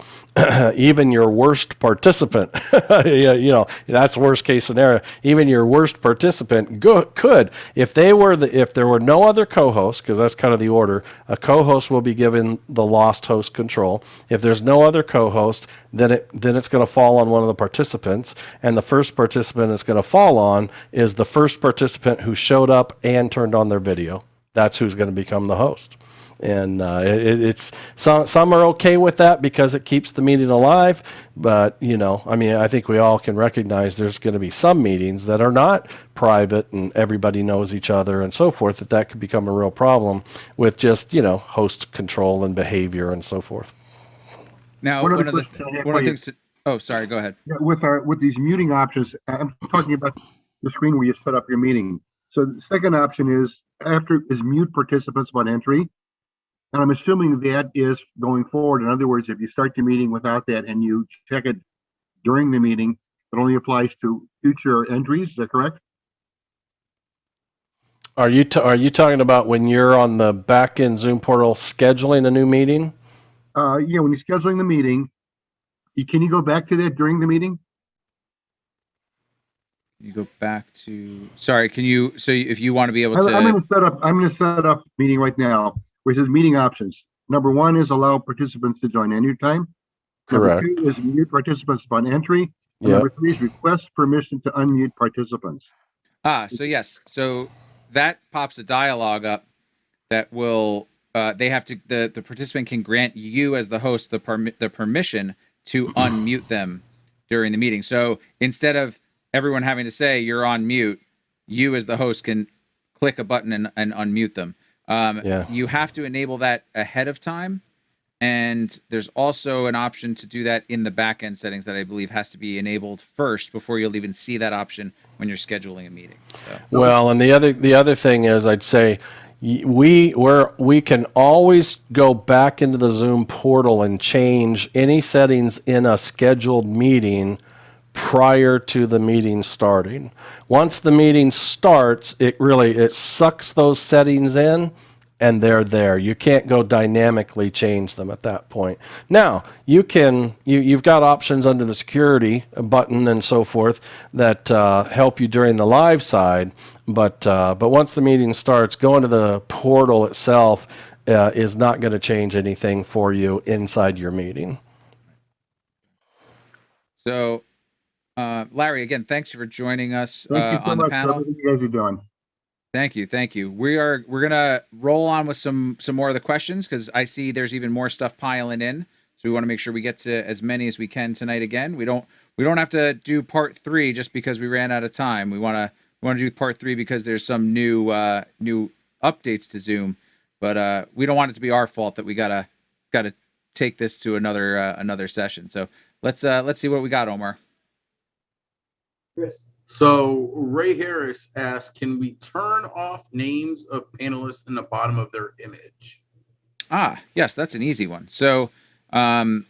even your worst participant, that's worst case scenario. Even your worst participant could, if there were no other co-hosts, because that's kind of the order, a co-host will be given the lost host control. If there's no other co-host, then it's going to fall on one of the participants, and the first participant it's going to fall on is the first participant who showed up and turned on their video. That's who's going to become the host. And it's some are okay with that because it keeps the meeting alive. But, I think we all can recognize there's going to be some meetings that are not private and everybody knows each other and so forth, that could become a real problem with just, host control and behavior and so forth. Now, one of the things. Oh, sorry. Go ahead. Yeah, with these muting options, I'm talking about the screen where you set up your meeting. So the second option is mute participants upon entry. And I'm assuming that is going forward. In other words, if you start your meeting without that and you check it during the meeting, it only applies to future entries. Is that correct? Are you talking about when you're on the back-end Zoom portal scheduling a new meeting? When you're scheduling the meeting, can you go back to that during the meeting? You go back to. Sorry, can you? So if you want to be able to, I'm going to set up meeting right now, which is meeting options. Number 1 is allow participants to join anytime. Correct. Number 2 is mute participants upon entry. And Number 3 is request permission to unmute participants. So yes. So that pops a dialog up that will, they have to, the participant can grant you as the host the permission to unmute them during the meeting. So instead of everyone having to say you're on mute, you as the host can click a button and unmute them. You have to enable that ahead of time, and there's also an option to do that in the back-end settings that I believe has to be enabled first before you'll even see that option when you're scheduling a meeting. So. Well, and the other thing is, I'd say we can always go back into the Zoom portal and change any settings in a scheduled meeting prior to the meeting starting. Once the meeting starts, it sucks those settings in, and they're there. You can't go dynamically change them at that point. Now, you've got options under the security button and so forth that help you during the live side, but once the meeting starts, going to the portal itself is not going to change anything for you inside your meeting. So, Larry, again, thanks for joining us Thank you so on much the panel. for everything you guys are doing. Thank you. We're gonna roll on with some more of the questions because I see there's even more stuff piling in. So we want to make sure we get to as many as we can tonight. Again, we don't have to do part 3 just because we ran out of time. We want to do part 3 because there's some new updates to Zoom, but we don't want it to be our fault that we gotta take this to another session. So let's see what we got, Omar. Chris. So Ray Harris asks, can we turn off names of panelists in the bottom of their image? Yes, that's an easy one. So that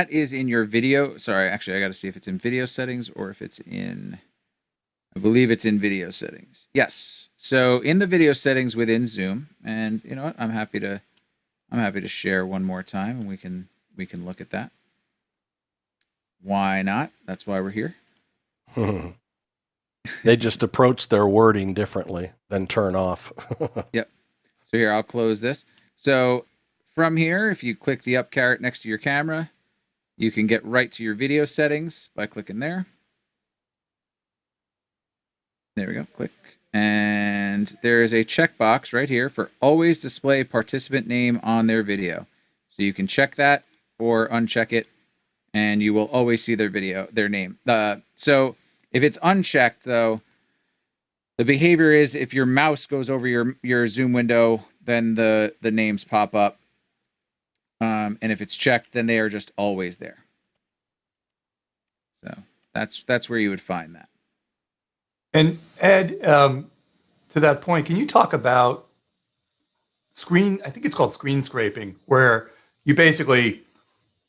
is in your video. Sorry, actually, I got to see if it's in video settings or if it's in, I believe it's in video settings. Yes. So in the video settings within Zoom, and you know what, I'm happy to share one more time, and we can look at that. Why not? That's why we're here. They just approach their wording differently than turn off. Yep. So here, I'll close this. So from here, if you click the up caret next to your camera, you can get right to your video settings by clicking there. There we go. Click. And there is a checkbox right here for always display participant name on their video. So you can check that or uncheck it, and you will always see their name. So if it's unchecked, though, the behavior is if your mouse goes over your Zoom window, then the names pop up. And if it's checked, then they are just always there. So that's where you would find that. And Ed, to that point, can you talk about I think it's called screen scraping, where you basically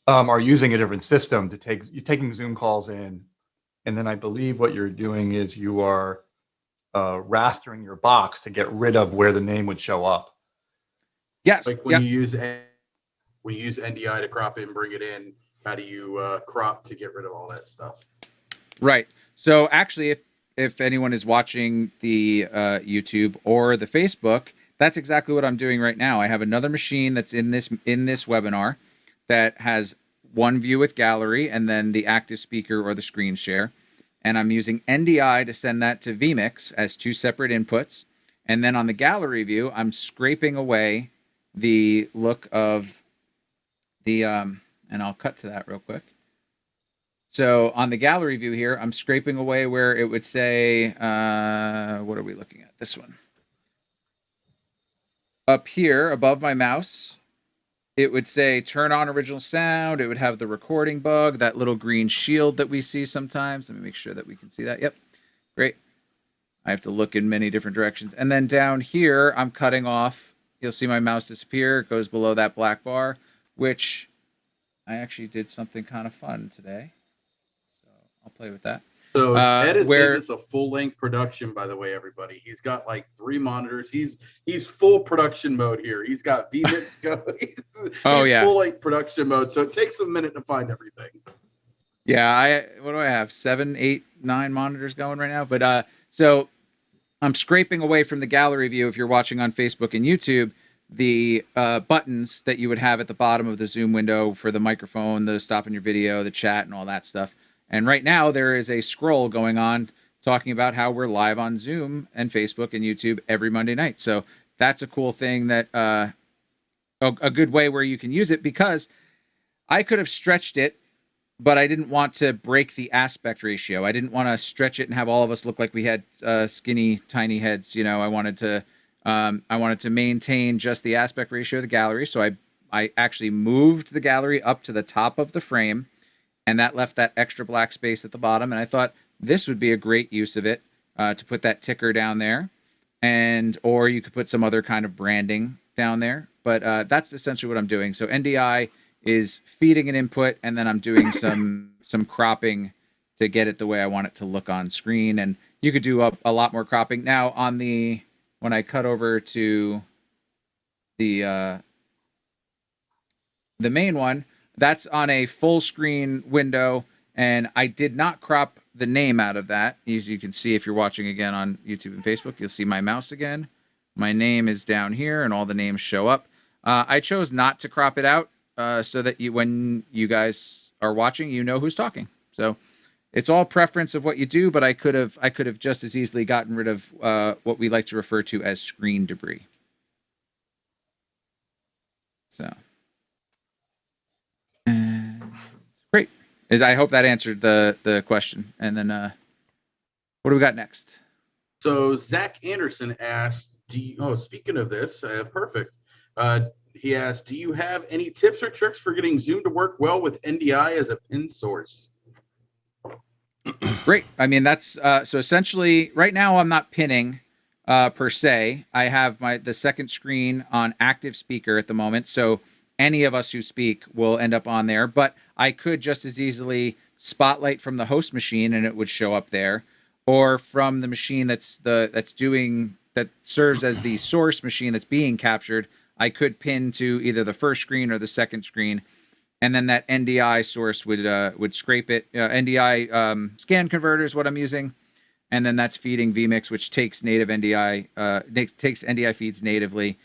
are using a different system you're taking Zoom calls in, and then I believe what you're doing is you are rastering your box to get rid of where the name would show up. Yes. Like when you use NDI to crop in, bring it in, how do you crop to get rid of all that stuff? Right. So actually, if anyone is watching the YouTube or the Facebook, that's exactly what I'm doing right now. I have another machine that's in this webinar that has one view with gallery and then the active speaker or the screen share. And I'm using NDI to send that to vMix as two separate inputs. And then on the gallery view, I'm scraping away the look of the, and I'll cut to that real quick. So on the gallery view here, I'm scraping away where it would say, what are we looking at? This one. Up here above my mouse, it would say turn on original sound. It would have the recording bug, that little green shield that we see sometimes. Let me make sure that we can see that. Yep. Great. I have to look in many different directions. And then down here, I'm cutting off. You'll see my mouse disappear. It goes below that black bar, which I actually did something kind of fun today. So I'll play with that. So Ed has made this a full-length production, by the way, everybody. He's got like 3 monitors. He's full production mode here. He's got vMix going. He's full-length production mode. So it takes a minute to find everything. Yeah, what do I have? 7, 8, 9 monitors going right now. But so I'm scraping away from the gallery view. If you're watching on Facebook and YouTube, the buttons that you would have at the bottom of the Zoom window for the microphone, the stopping your video, the chat, and all that stuff. And right now there is a scroll going on talking about how we're live on Zoom and Facebook and YouTube every Monday night. So that's a cool thing that a good way where you can use it, because I could have stretched it, but I didn't want to break the aspect ratio. I didn't want to stretch it and have all of us look like we had skinny, tiny heads. You know, I wanted to maintain just the aspect ratio of the gallery. So I actually moved the gallery up to the top of the frame, and that left that extra black space at the bottom. And I thought this would be a great use of it to put that ticker down there, or you could put some other kind of branding down there. But that's essentially what I'm doing. So NDI is feeding an input, and then I'm doing some cropping to get it the way I want it to look on screen. And you could do a lot more cropping. Now when I cut over to the main one, that's on a full screen window, and I did not crop the name out of that. As you can see, if you're watching again on YouTube and Facebook, you'll see my mouse again. My name is down here, and all the names show up. I chose not to crop it out so that when you guys are watching, you know who's talking. So it's all preference of what you do, but I could have just as easily gotten rid of what we like to refer to as screen debris. So. Great. I hope that answered the question. And then what do we got next? So Zach Anderson asked, speaking of this, perfect. He asked, do you have any tips or tricks for getting Zoom to work well with NDI as a pin source? Great. I mean, that's so essentially right now I'm not pinning per se. I have the second screen on active speaker at the moment. So any of us who speak will end up on there, but I could just as easily spotlight from the host machine and it would show up there, or from the machine that serves as the source machine that's being captured. I could pin to either the first screen or the second screen, and then that NDI source would scrape it. NDI scan converter is what I'm using, and then that's feeding vMix, which takes native NDI takes NDI feeds natively.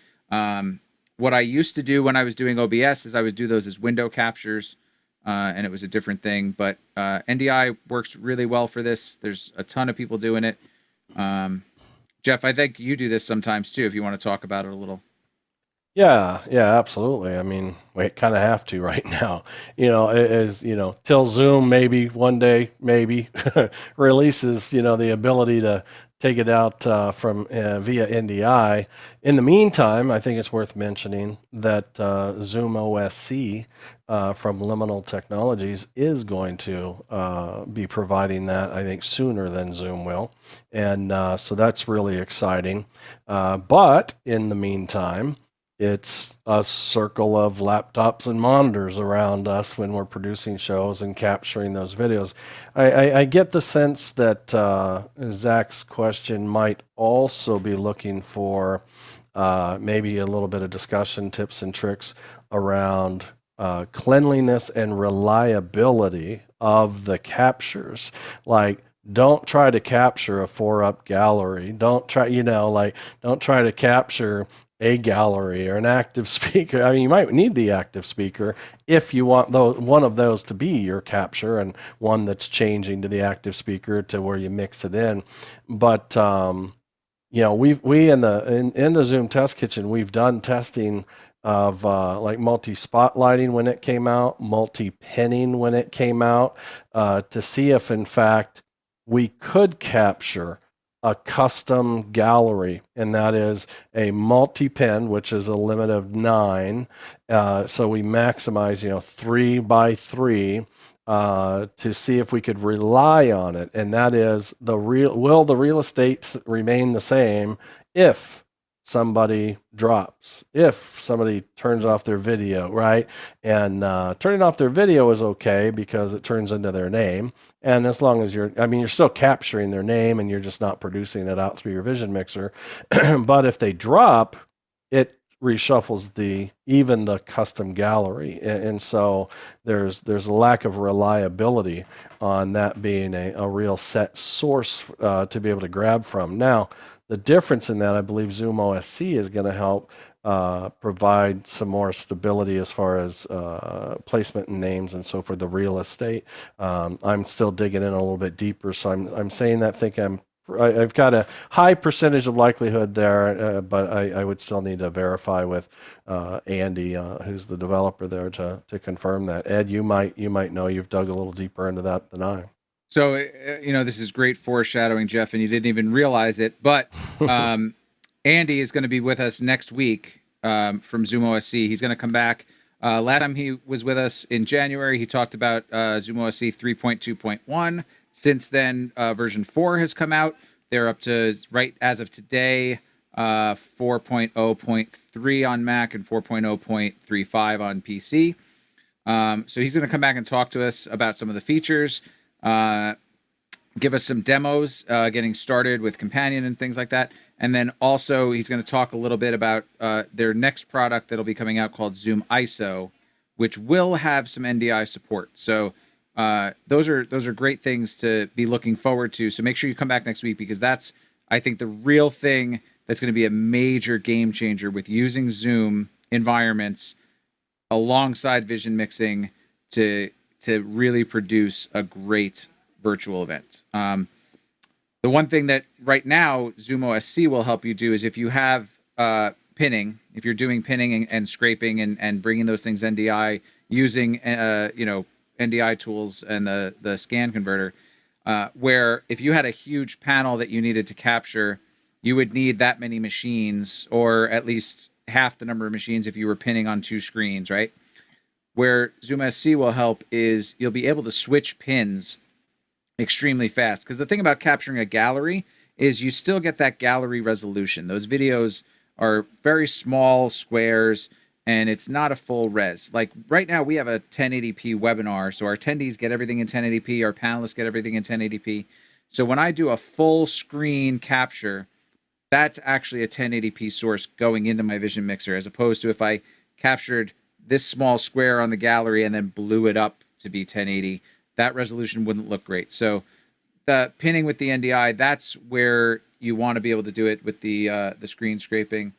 What I used to do when I was doing OBS is I would do those as window captures, and it was a different thing. But NDI works really well for this. There's a ton of people doing it. Jeff, I think you do this sometimes too, if you want to talk about it a little. Yeah, absolutely. I mean, we kind of have to right now. Till Zoom maybe one day releases, the ability to take it out from via NDI. In the meantime, I think it's worth mentioning that Zoom OSC from Liminal Technologies is going to be providing that, I think, sooner than Zoom will. And so that's really exciting. But in the meantime, it's a circle of laptops and monitors around us when we're producing shows and capturing those videos. I get the sense that Zach's question might also be looking for maybe a little bit of discussion, tips and tricks around cleanliness and reliability of the captures. Like, don't try to capture a 4-up gallery. Don't try, don't try to capture a gallery or an active speaker. I mean, you might need the active speaker if you want one of those to be your capture and one that's changing to the active speaker to where you mix it in. But we in the Zoom test kitchen, we've done testing of like multi-spotlighting when it came out, multi-pinning when it came out, to see if in fact we could capture a custom gallery, and that is a multi-pin, which is a limit of 9. So we maximize, 3 by 3 to see if we could rely on it, and that is will the real estate remain the same if somebody drops, if somebody turns off their video, right? And turning off their video is okay because it turns into their name. And as long as you're still capturing their name and you're just not producing it out through your vision mixer. But if they drop, it reshuffles even the custom gallery. And so there's a lack of reliability on that being a real set source to be able to grab from. Now, the difference in that, I believe Zoom OSC is going to help provide some more stability as far as placement and names and so for the real estate. I'm still digging in a little bit deeper, so I'm saying that I've got a high percentage of likelihood there, but I would still need to verify with Andy, who's the developer there, to confirm that. Ed, you might know. You've dug a little deeper into that than I. So, this is great foreshadowing, Jeff, and you didn't even realize it. But Andy is going to be with us next week from Zoom OSC. He's going to come back. Last time he was with us in January, he talked about Zoom OSC 3.2.1. Since then, version 4 has come out. They're up to, right as of today, 4.0.3 on Mac and 4.0.35 on PC. So he's going to come back and talk to us about some of the features. Give us some demos, getting started with Companion and things like that. And then also he's going to talk a little bit about their next product that'll be coming out called Zoom ISO, which will have some NDI support. So those are great things to be looking forward to. So make sure you come back next week, because that's, I think, the real thing that's going to be a major game changer with using Zoom environments alongside vision mixing to really produce a great virtual event. The one thing that right now Zoom OSC will help you do is if you have pinning, if you're doing pinning and scraping and bringing those things NDI using NDI tools and the scan converter, where if you had a huge panel that you needed to capture, you would need that many machines, or at least half the number of machines if you were pinning on 2 screens, right? Where Zoom SC will help is you'll be able to switch pins extremely fast. Because the thing about capturing a gallery is you still get that gallery resolution. Those videos are very small squares, and it's not a full res. Like right now, we have a 1080p webinar, so our attendees get everything in 1080p, our panelists get everything in 1080p. So when I do a full screen capture, that's actually a 1080p source going into my vision mixer, as opposed to if I captured this small square on the gallery and then blew it up to be 1080, that resolution wouldn't look great. So the pinning with the NDI, that's where you want to be able to do it with the screen scraping.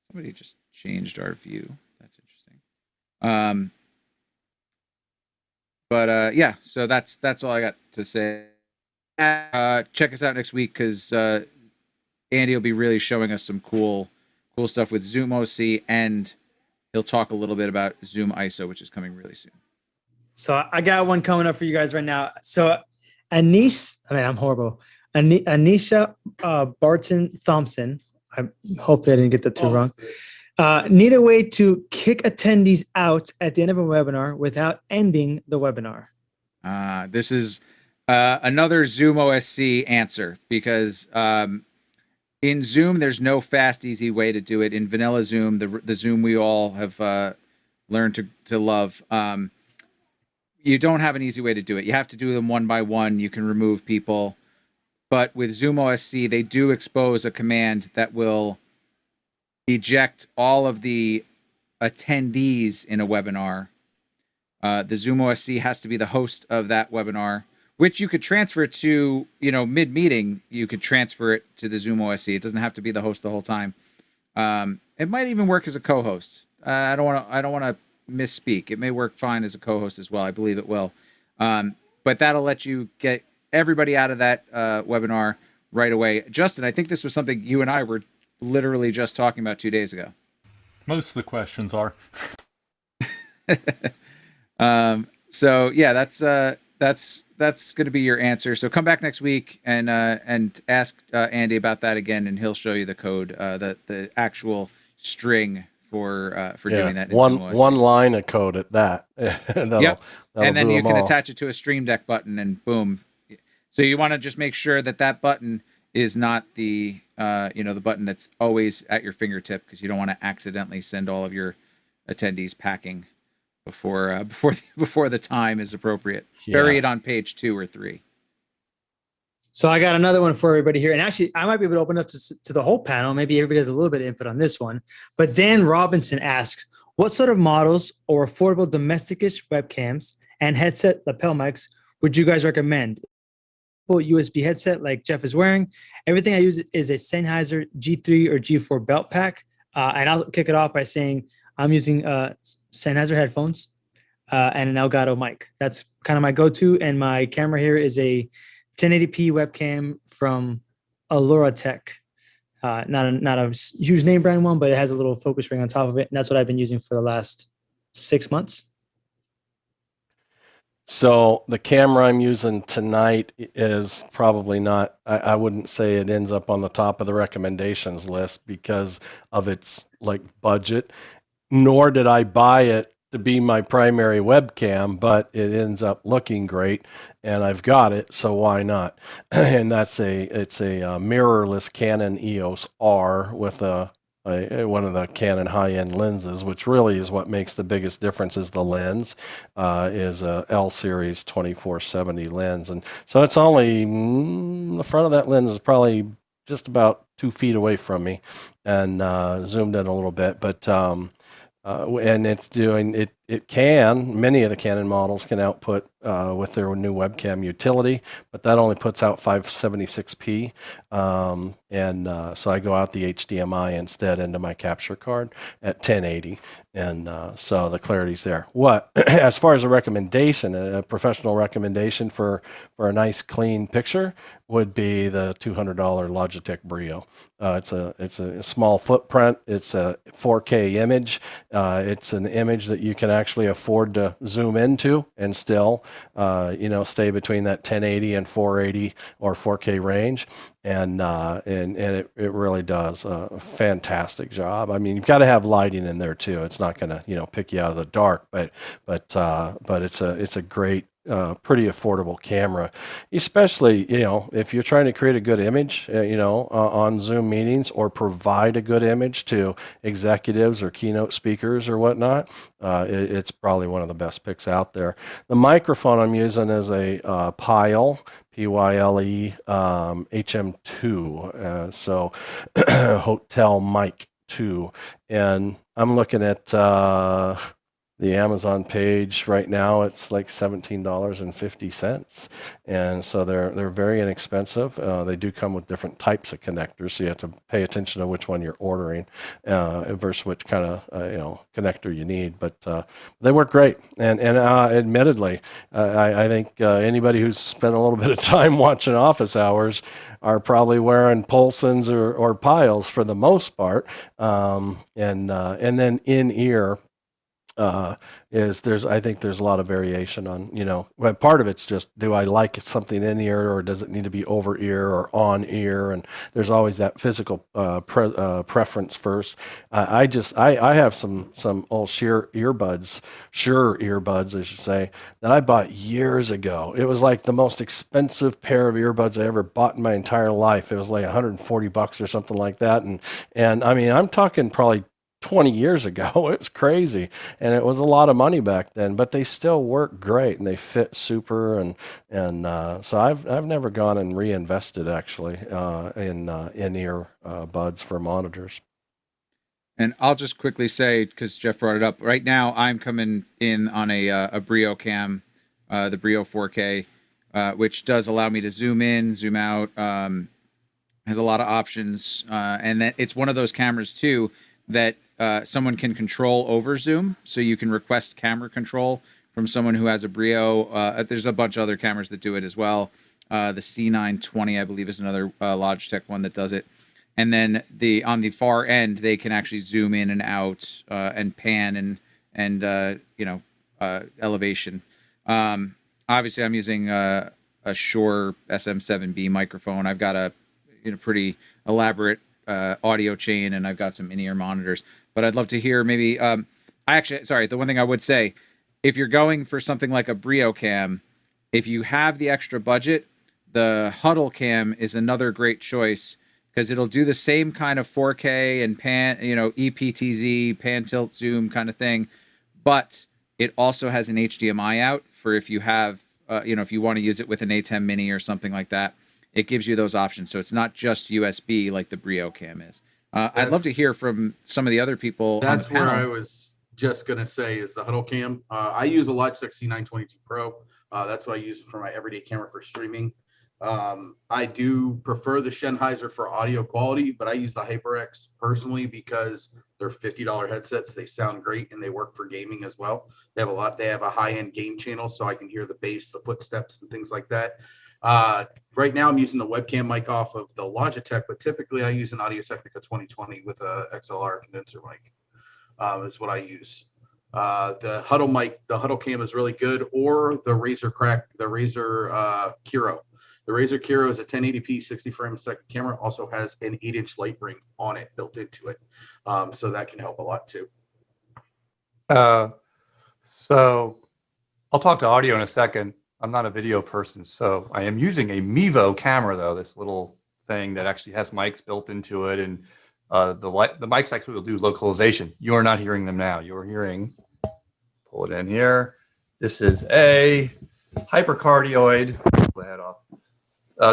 Somebody just changed our view. That's interesting. Yeah, so that's all I got to say. Check us out next week, because Andy will be really showing us some cool stuff with Zoom OC, and he'll talk a little bit about Zoom ISO, which is coming really soon. So I got one coming up for you guys right now. So I'm horrible. Anisha Barton Thompson. Hopefully I didn't get that too wrong. Need a way to kick attendees out at the end of a webinar without ending the webinar. This is another Zoom OSC answer, because in Zoom, there's no fast, easy way to do it. In vanilla Zoom, the Zoom we all have learned to love, you don't have an easy way to do it. You have to do them one by one. You can remove people. But with Zoom OSC, they do expose a command that will eject all of the attendees in a webinar. The Zoom OSC has to be the host of that webinar, which you could transfer to, mid-meeting. You could transfer it to the Zoom OSC. It doesn't have to be the host the whole time. It might even work as a co-host. I don't want to misspeak. It may work fine as a co-host as well. I believe it will. But that'll let you get everybody out of that webinar right away. Justin, I think this was something you and I were literally just talking about 2 days ago. Most of the questions are. So yeah, that's going to be your answer. So come back next week and ask Andy about that again, and he'll show you the code, the actual string for doing that. One line of code at that. Yep. And then you can attach it to a Stream Deck button, and boom. So you want to just make sure that button is not the the button that's always at your fingertip, because you don't want to accidentally send all of your attendees packing before the time is appropriate. Yeah. Bury it on page 2 or 3. So I got another one for everybody here. And actually, I might be able to open up to the whole panel. Maybe everybody has a little bit of input on this one. But Dan Robinson asks, what sort of models or affordable domestic-ish webcams and headset lapel mics would you guys recommend? USB headset like Jeff is wearing. Everything I use is a Sennheiser G3 or G4 belt pack. And I'll kick it off by saying I'm using Sennheiser headphones and an Elgato mic. That's kind of my go-to. And my camera here is a 1080p webcam from Allura Tech. Not a huge name brand one, but it has a little focus ring on top of it. And that's what I've been using for the last 6 months. So the camera I'm using tonight is probably not, I wouldn't say it ends up on the top of the recommendations list because of its budget, nor did I buy it to be my primary webcam, but it ends up looking great and I've got it, so why not? And it's a mirrorless Canon EOS R with one of the Canon high-end lenses, which really is what makes the biggest difference. Is the lens is a L series 2470 lens, and so it's only the front of that lens is probably just about 2 feet away from me, and zoomed in a little bit, but and it's doing it. It can, many of the Canon models can output with their new webcam utility, but that only puts out 576p. So I go out the HDMI instead into my capture card at 1080. And so the clarity's there. As far as a recommendation, a professional recommendation for a nice clean picture would be the $200 Logitech Brio. It's a small footprint. It's a 4K image. It's an image that you can actually afford to zoom into and still, stay between that 1080 and 480 or 4K range. And it really does a fantastic job. I mean, you've got to have lighting in there too. It's not going to, pick you out of the dark, but it's a great, pretty affordable camera, especially, if you're trying to create a good image, on Zoom meetings or provide a good image to executives or keynote speakers or whatnot. It's probably one of the best picks out there. The microphone I'm using is a Pyle, Pyle HM2, so Hotel Mic 2, and I'm looking at the Amazon page right now. It's like $17.50, and so they're very inexpensive. They do come with different types of connectors, so you have to pay attention to which one you're ordering versus which kind of connector you need. But they work great, and admittedly, I think anybody who's spent a little bit of time watching Office Hours are probably wearing Polsons or Pyles for the most part, and then in ear. I think there's a lot of variation on, well, part of it's just, do I like something in ear, or does it need to be over ear or on ear? And there's always that physical preference first. I have some old Shure earbuds, I should say, that I bought years ago. It was like the most expensive pair of earbuds I ever bought in my entire life. It was like $140 or something like that. And I mean, I'm talking probably 20 years ago. It was crazy, and it was a lot of money back then, but they still work great and they fit super. And so I've never gone and reinvested actually in in-ear buds for monitors. And I'll just quickly say, because Jeff brought it up, right now I'm coming in on a Brio cam, the Brio 4K, which does allow me to zoom in, zoom out, has a lot of options, and that it's one of those cameras too that someone can control over Zoom, so you can request camera control from someone who has a Brio. There's a bunch of other cameras that do it as well. The C920, I believe, is another Logitech one that does it. And then on the far end, they can actually zoom in and out and pan and elevation. Obviously, I'm using a Shure SM7B microphone. I've got a pretty elaborate audio chain, and I've got some in-ear monitors. But I'd love to hear maybe. The one thing I would say, if you're going for something like a Brio cam, if you have the extra budget, the Huddle cam is another great choice, because it'll do the same kind of 4K and pan, EPTZ, pan, tilt, zoom kind of thing, but it also has an HDMI out for if you have, if you want to use it with an A10 Mini or something like that. It gives you those options, so it's not just USB like the Brio cam is. I'd love to hear from some of the other people. That's on the panel. where I was just gonna say is the Huddle cam. I use a Logitech C922 Pro. That's what I use for my everyday camera for streaming. I do prefer the Sennheiser for audio quality, but I use the HyperX personally because they're $50 headsets. They sound great and they work for gaming as well. They have a high-end game channel, so I can hear the bass, the footsteps, and things like that. Right now I'm using the webcam mic off of the Logitech, but typically I use an Audio-Technica 2020 with a XLR condenser mic, is what I use. The Huddle mic, the Huddle cam is really good, or the Razer Kiro. The Razer Kiro is a 1080p 60 frames a second camera, also has an 8-inch light ring on it built into it. So that can help a lot too. So I'll talk to audio in a second. I'm not a video person, so I am using a Mevo camera though, this little thing that actually has mics built into it, and the mics actually will do localization. You are not hearing them now. You're hearing, pull it in here. This is a hypercardioid. Pull the head off.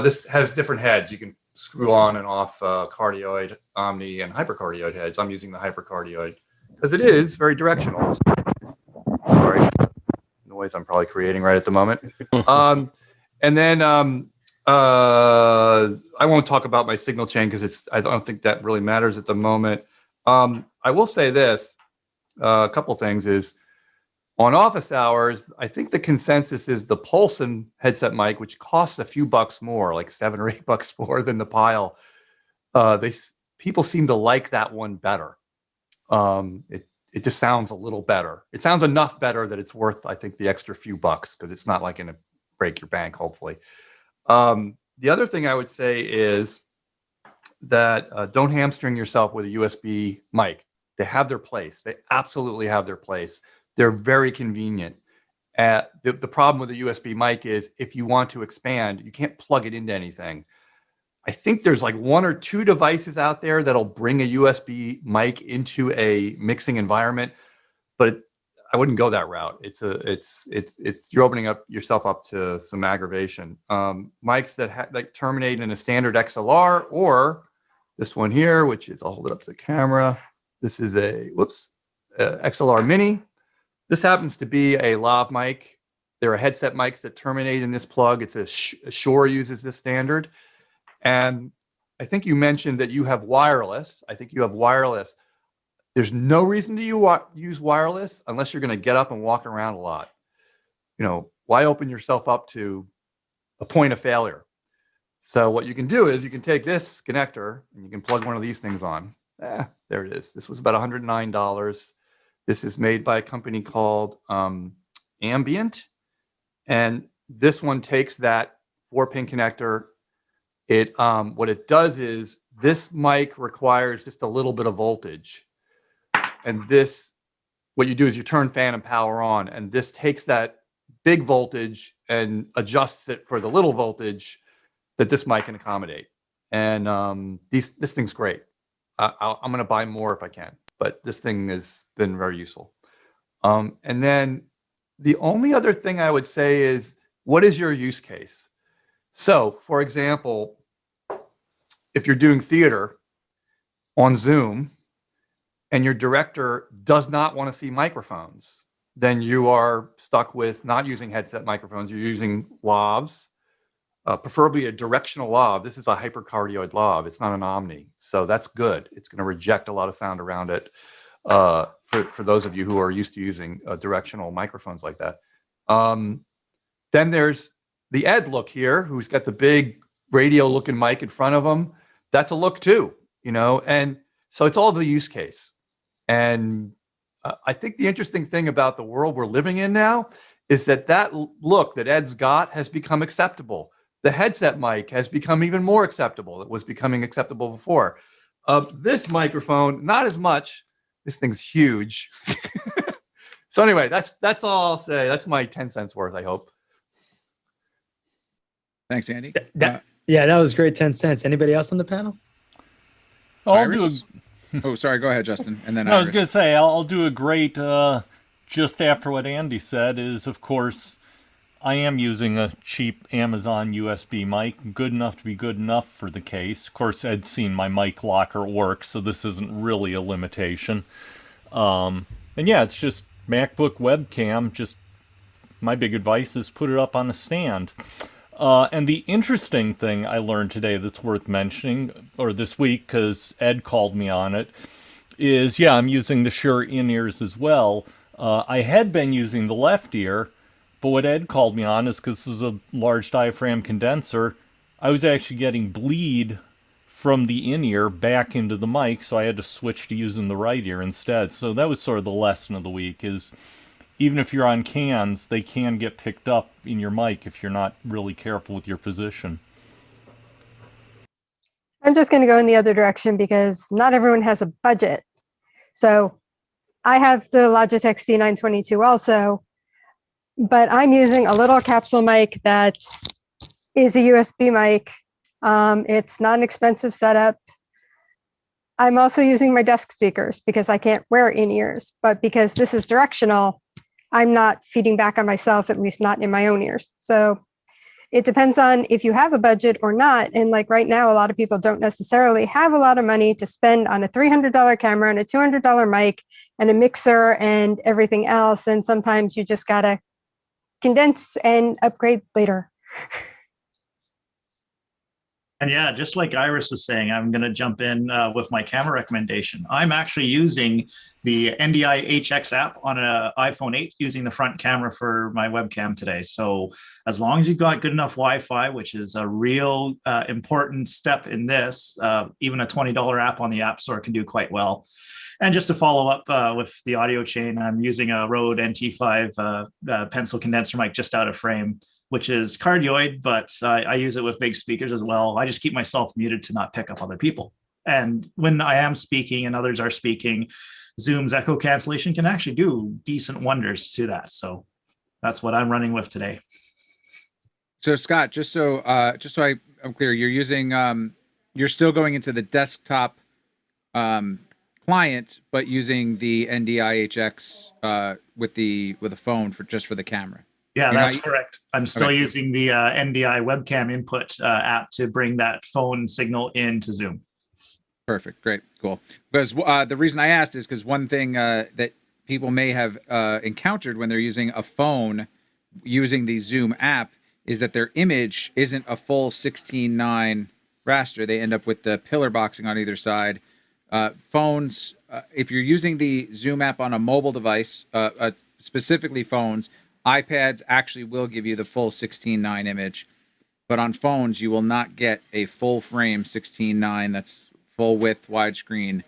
This has different heads. You can screw on and off cardioid, omni, and hypercardioid heads. I'm using the hypercardioid because it is very directional. Sorry, noise I'm probably creating right at the moment. And then I won't talk about my signal chain because I don't think that really matters at the moment. I will say this, a couple things is, on office hours, I think the consensus is the Polson headset mic, which costs a few bucks more, like $7 or $8 more than the Pile. People seem to like that one better. It just sounds a little better. It sounds enough better that it's worth, I think, the extra few bucks, because it's not like going to break your bank, hopefully. The other thing I would say is that don't hamstring yourself with a USB mic. They have their place. They absolutely have their place. They're very convenient. The problem with a USB mic is if you want to expand, you can't plug it into anything. I think there's like 1 or 2 devices out there that'll bring a USB mic into a mixing environment, but I wouldn't go that route. You're opening yourself up to some aggravation. Mics that terminate in a standard XLR, or this one here, which is, I'll hold it up to the camera. This is a XLR Mini. This happens to be a lav mic. There are headset mics that terminate in this plug. It's a Shure uses this standard. And I think you mentioned that you have wireless. I think you have wireless. There's no reason to use wireless unless you're going to get up and walk around a lot. Why open yourself up to a point of failure? So what you can do is you can take this connector and you can plug one of these things on. There it is. This was about $109. This is made by a company called Ambient. And this one takes that 4-pin connector. It what it does is this mic requires just a little bit of voltage. And this, what you do is you turn fan and power on, and this takes that big voltage and adjusts it for the little voltage that this mic can accommodate. And this thing's great. I'm going to buy more if I can, but this thing has been very useful. And then the only other thing I would say is, what is your use case? So, for example, if you're doing theater on Zoom and your director does not want to see microphones, then you are stuck with not using headset microphones. You're using lavs, preferably a directional lav. This is a hypercardioid lav. It's not an omni. So that's good. It's going to reject a lot of sound around it for those of you who are used to using directional microphones like that. Then there's the Ed look here, who's got the big radio-looking mic in front of him. That's a look too, you know? And so it's all the use case. And I think the interesting thing about the world we're living in now is that look that Ed's got has become acceptable. The headset mic has become even more acceptable. It was becoming acceptable before. This microphone, not as much. This thing's huge. So anyway, that's all I'll say. That's my 10 cents worth, I hope. Thanks, Andy. Yeah, that was great. 10 cents. Anybody else on the panel? Oh, sorry. Go ahead, Justin. And then I was going to say, I'll do a great, just after what Andy said, is, of course, I am using a cheap Amazon USB mic, good enough to be good enough for the case. Of course, Ed's seen my mic locker work, so this isn't really a limitation. And yeah, it's just MacBook webcam. Just my big advice is put it up on a stand. And the interesting thing I learned today that's worth mentioning, or this week, because Ed called me on it, is, yeah, I'm using the Shure in-ears as well. I had been using the left ear, but what Ed called me on is, because this is a large diaphragm condenser, I was actually getting bleed from the in-ear back into the mic, so I had to switch to using the right ear instead. So that was sort of the lesson of the week, is even if you're on cans, they can get picked up in your mic if you're not really careful with your position. I'm just going to go in the other direction because not everyone has a budget. So I have the Logitech C922 also, but I'm using a little capsule mic that is a USB mic. It's not an expensive setup. I'm also using my desk speakers because I can't wear in-ears, but because this is directional, I'm not feeding back on myself, at least not in my own ears. So it depends on if you have a budget or not. And like right now, a lot of people don't necessarily have a lot of money to spend on a $300 camera and a $200 mic and a mixer and everything else. And sometimes you just gotta condense and upgrade later. And yeah, just like Iris was saying, I'm going to jump in with my camera recommendation. I'm actually using the NDI HX app on an iPhone 8 using the front camera for my webcam today. So as long as you've got good enough Wi-Fi, which is a real important step in this, even a $20 app on the App Store can do quite well. And just to follow up with the audio chain, I'm using a Rode NT5 pencil condenser mic just out of frame, which is cardioid, but I use it with big speakers as well. I just keep myself muted to not pick up other people. And when I am speaking and others are speaking, Zoom's echo cancellation can actually do decent wonders to that. So that's what I'm running with today. So Scott, just so I'm clear, you're using, you're still going into the desktop client, but using the NDI-HX with a phone for the camera. Yeah, that's correct. I'm still using the NDI webcam input app to bring that phone signal into Zoom. Perfect. Great. Cool. Because the reason I asked is because one thing that people may have encountered when they're using a phone using the Zoom app is that their image isn't a full 16:9 raster. They end up with the pillar boxing on either side. Phones, if you're using the Zoom app on a mobile device, specifically phones, iPads actually will give you the full 16:9 image, but on phones you will not get a full frame 16:9 that's full width widescreen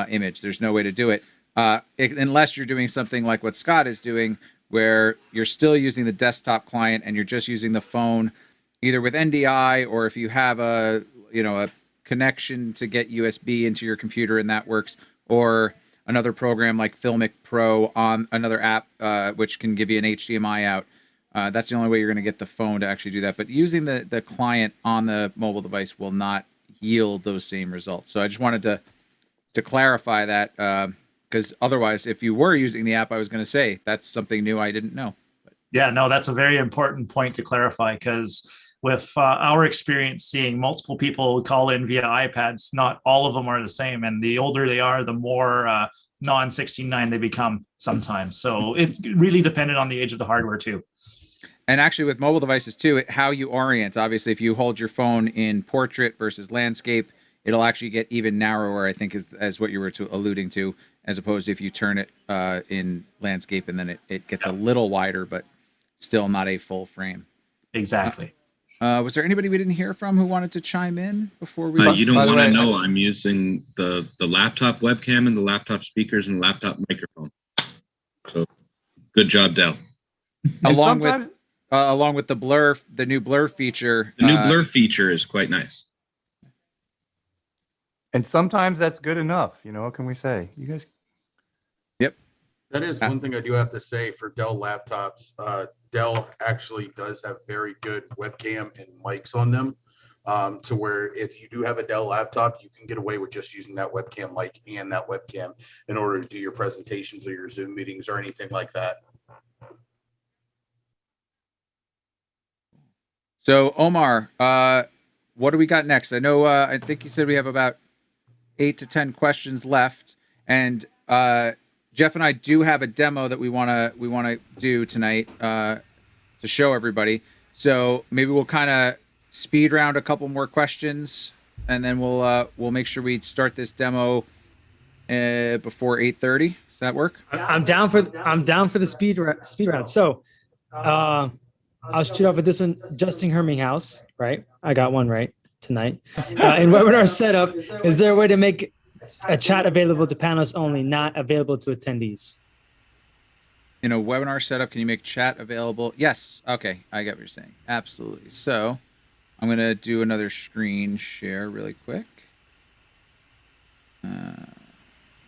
image. There's no way to do it. unless you're doing something like what Scott is doing, where you're still using the desktop client and you're just using the phone, either with NDI or if you have a connection to get USB into your computer and that works, or another program like Filmic Pro on another app, which can give you an HDMI out. That's the only way you're going to get the phone to actually do that. But using the client on the mobile device will not yield those same results. So I just wanted to clarify that, because otherwise, if you were using the app, I was going to say that's something new I didn't know. Yeah, no, that's a very important point to clarify, because with our experience seeing multiple people call in via iPads, not all of them are the same. And the older they are, the more non-16.9 they become sometimes. So it really depended on the age of the hardware too. And actually with mobile devices too, how you orient. Obviously, if you hold your phone in portrait versus landscape, it'll actually get even narrower, I think, as what you were alluding to, as opposed to if you turn it in landscape and then it gets a little wider, but still not a full frame. Exactly. Was there anybody we didn't hear from who wanted to chime in before we? You don't want to know. I'm using the laptop webcam and the laptop speakers and the laptop microphone. So, good job, Dell. Along with the blur, the new blur feature. The new blur feature is quite nice. And sometimes that's good enough. What can we say? You guys. Yep. That is one thing I do have to say for Dell laptops. Dell actually does have very good webcam and mics on them, to where if you do have a Dell laptop, you can get away with just using that webcam mic and that webcam in order to do your presentations or your Zoom meetings or anything like that. So Omar, what do we got next? I know, I think you said we have about 8 to 10 questions left, and Jeff and I do have a demo that we want to do tonight to show everybody. So maybe we'll kind of speed round a couple more questions, and then we'll make sure we start this demo before 8:30. Does that work? I'm down for the speed round. So I'll shoot off with this one. Justin Herminghaus, right? I got one right tonight. In webinar setup, is there a way to make a chat available to panelists only, not available to attendees? In a webinar setup, can you make chat available? Yes. Okay, I get what you're saying. Absolutely. So I'm going to do another screen share really quick.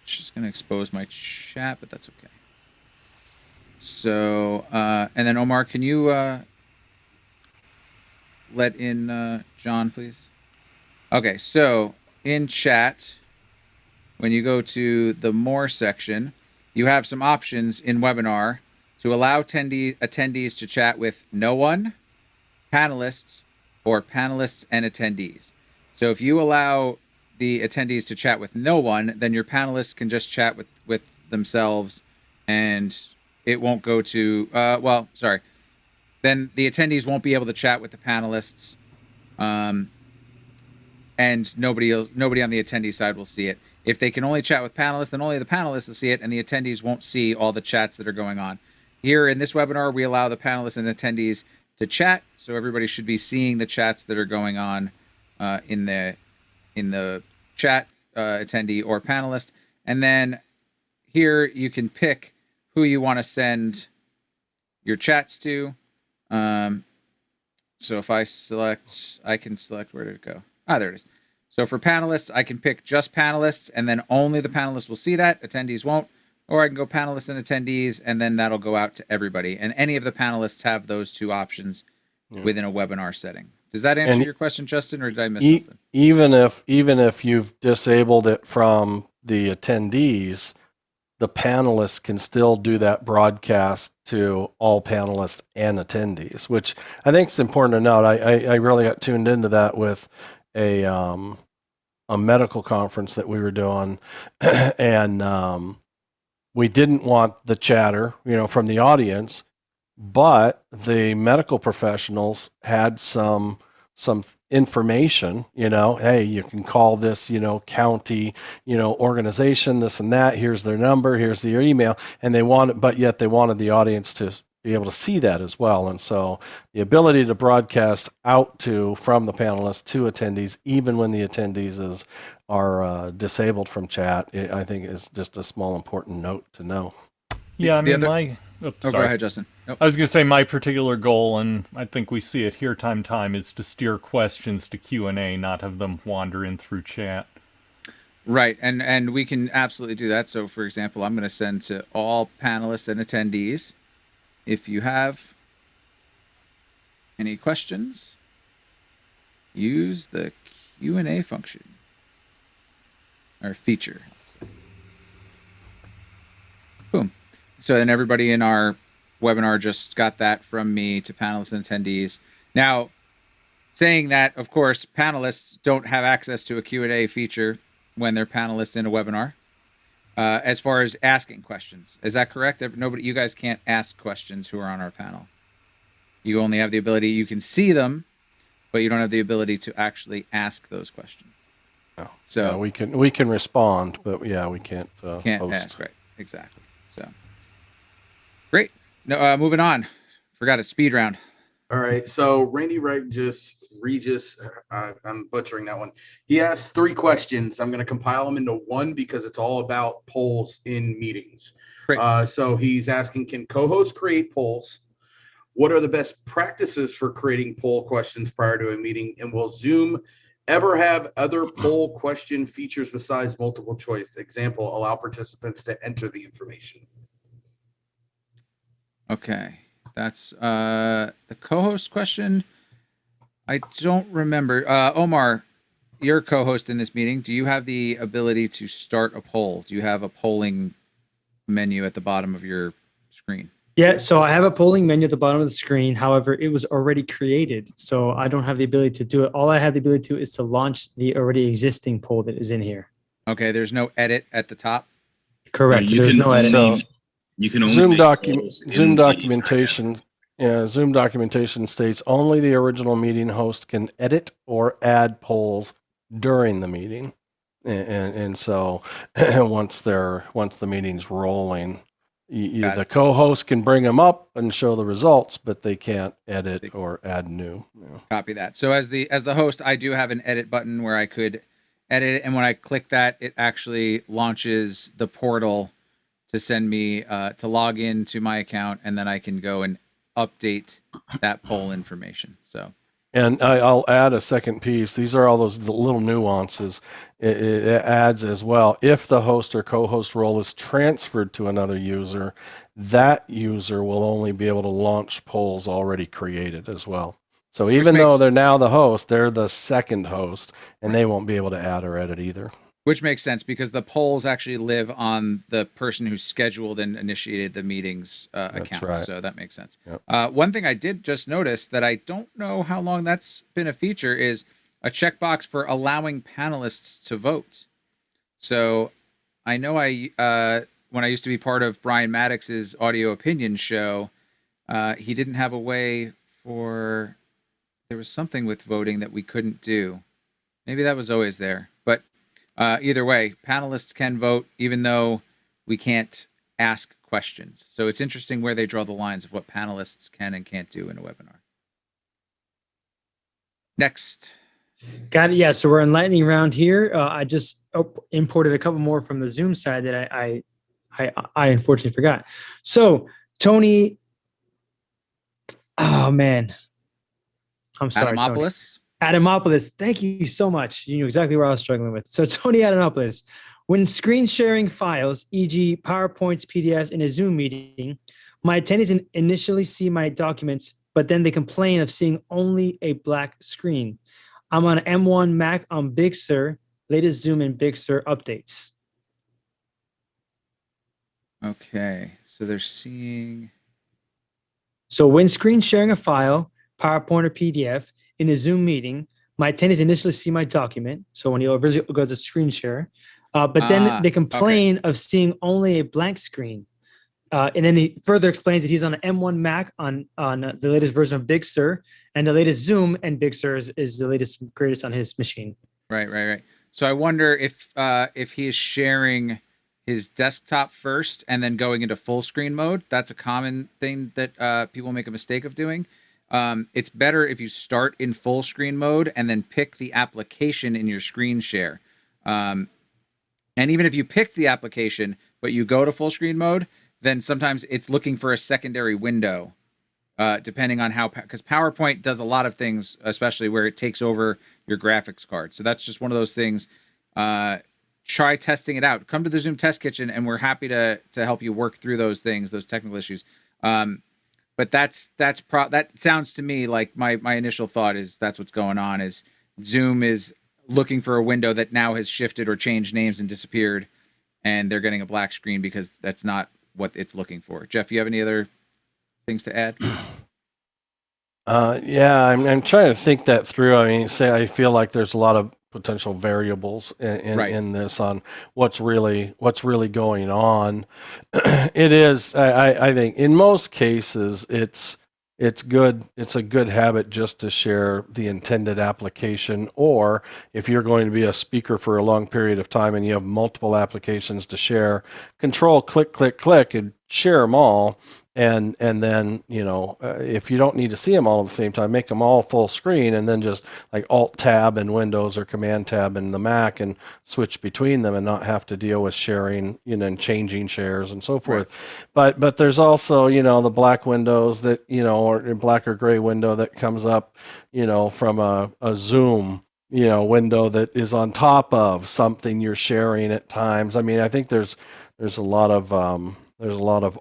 Just going to expose my chat, but that's okay. So, and then Omar, can you let in John, please? Okay, so in chat, when you go to the More section, you have some options in webinar to allow attendees to chat with no one, panelists, or panelists and attendees. So if you allow the attendees to chat with no one, then your panelists can just chat with themselves, and it won't go to, then the attendees won't be able to chat with the panelists, and nobody on the attendee side will see it. If they can only chat with panelists, then only the panelists will see it, and the attendees won't see all the chats that are going on. Here in this webinar, we allow the panelists and attendees to chat, so everybody should be seeing the chats that are going on in the chat, attendee or panelist. And then here you can pick who you want to send your chats to. So if I can select where did it go? Ah, there it is. So for panelists, I can pick just panelists, and then only the panelists will see that. Attendees won't. Or I can go panelists and attendees, and then that'll go out to everybody. And any of the panelists have those two options within a webinar setting. Does that answer your question, Justin, or did I miss something? Even if you've disabled it from the attendees, the panelists can still do that broadcast to all panelists and attendees, which I think is important to note. I really got tuned into that with a medical conference that we were doing, and we didn't want the chatter, from the audience, but the medical professionals had some information, hey, you can call this, county, organization, this and that. Here's their number. Here's their email. And yet they wanted the audience to be able to see that as well. And so the ability to broadcast out from the panelists to attendees, even when the attendees is are disabled from chat, I think is just a small important note to know. Yeah, I mean, Go ahead, Justin. Nope. I was going to say my particular goal, and I think we see it here time to time, is to steer questions to Q&A, not have them wander in through chat. Right, and we can absolutely do that. So, for example, I'm going to send to all panelists and attendees, if you have any questions, use the Q&A function, or feature. Boom. So then everybody in our webinar just got that from me to panelists and attendees. Now, saying that, of course, panelists don't have access to a Q&A feature when they're panelists in a webinar, as far as asking questions. Is that correct? You guys can't ask questions who are on our panel. You only have the ability, you can see them, but you don't have the ability to actually ask those questions. No. So yeah, we can respond, but yeah, we can't can't host. ask, right? Exactly. So great. No, moving on. Forgot a speed round. All right. So Randy Regis, I'm butchering that one. He asked 3 questions. I'm going to compile them into one because it's all about polls in meetings. Great. So he's asking, can co-hosts create polls? What are the best practices for creating poll questions prior to a meeting? And will Zoom ever have other poll question features besides multiple choice? Example, allow participants to enter the information. Okay. That's the co-host question. I don't remember. Omar, you're a co-host in this meeting. Do you have the ability to start a poll? Do you have a polling menu at the bottom of your screen? Yeah, so I have a polling menu at the bottom of the screen. However, it was already created, so I don't have the ability to do it. All I have the ability to is to launch the already existing poll that is in here. Okay, there's no edit at the top? Correct. There's no edit. So you can only Zoom Zoom documentation. Yeah, Zoom documentation states only the original meeting host can edit or add polls during the meeting, and so once the meeting's rolling, the co-host can bring them up and show the results, but they can't edit or add new. Copy that. So as the host, I do have an edit button where I could edit it, and when I click that, it actually launches the portal to send me to log into my account, and then I can go and update that poll information. So, and I'll add a second piece. These are all those little nuances. It adds as well. If the host or co-host role is transferred to another user, that user will only be able to launch polls already created as well. So even though they're now the host, they're the second host, and they won't be able to add or edit either. Which makes sense because the polls actually live on the person who scheduled and initiated the meeting's account. Right. So that makes sense. Yep. One thing I did just notice that I don't know how long that's been a feature is a checkbox for allowing panelists to vote. So I know when I used to be part of Brian Maddox's audio opinion show, he didn't have a way for, there was something with voting that we couldn't do. Maybe that was always there, but either way, panelists can vote even though we can't ask questions. So it's interesting where they draw the lines of what panelists can and can't do in a webinar. Next. Got it. Yeah, so we're in lightning round here. I just imported a couple more from the Zoom side that I unfortunately forgot. So Tony, oh man, I'm sorry, Adamopoulos. Tony. Adamopoulos, thank you so much. You knew exactly where I was struggling with. So Tony Adamopoulos, when screen sharing files, e.g. PowerPoints, PDFs in a Zoom meeting, my attendees initially see my documents, but then they complain of seeing only a black screen. I'm on M1 Mac on Big Sur, latest Zoom and Big Sur updates. Okay, so they're seeing. So when screen sharing a file, PowerPoint or PDF, in a Zoom meeting, my attendees initially see my document. So when you originally go to screen share, but then they complain of seeing only a blank screen. And then he further explains that he's on an M1 Mac on the latest version of Big Sur, and the latest Zoom and Big Sur is the greatest on his machine. Right. So I wonder if he is sharing his desktop first and then going into full screen mode. That's a common thing that people make a mistake of doing. It's better if you start in full screen mode and then pick the application in your screen share. And even if you pick the application, but you go to full screen mode, then sometimes it's looking for a secondary window, depending on how, because PowerPoint does a lot of things, especially where it takes over your graphics card. So that's just one of those things. Try testing it out. Come to the Zoom Test Kitchen, and we're happy to help you work through those things, those technical issues. But that sounds to me like my initial thought is that's what's going on. Is Zoom is looking for a window that now has shifted or changed names and disappeared, and they're getting a black screen because that's not what it's looking for. Jeff, you have any other things to add? Yeah, I'm trying to think that through. I mean, I feel like there's a lot of potential variables in this on what's really going on. It is, I think, in most cases, it's good. It's a good habit just to share the intended application, or if you're going to be a speaker for a long period of time and you have multiple applications to share, control click, click, click, and share them all. And then, if you don't need to see them all at the same time, make them all full screen, and then just like Alt Tab in Windows or Command Tab in the Mac and switch between them and not have to deal with sharing, and changing shares and so forth. Right. But there's also, the black windows that, or black or gray window that comes up, from a Zoom, window that is on top of something you're sharing at times. I mean, I think there's a lot of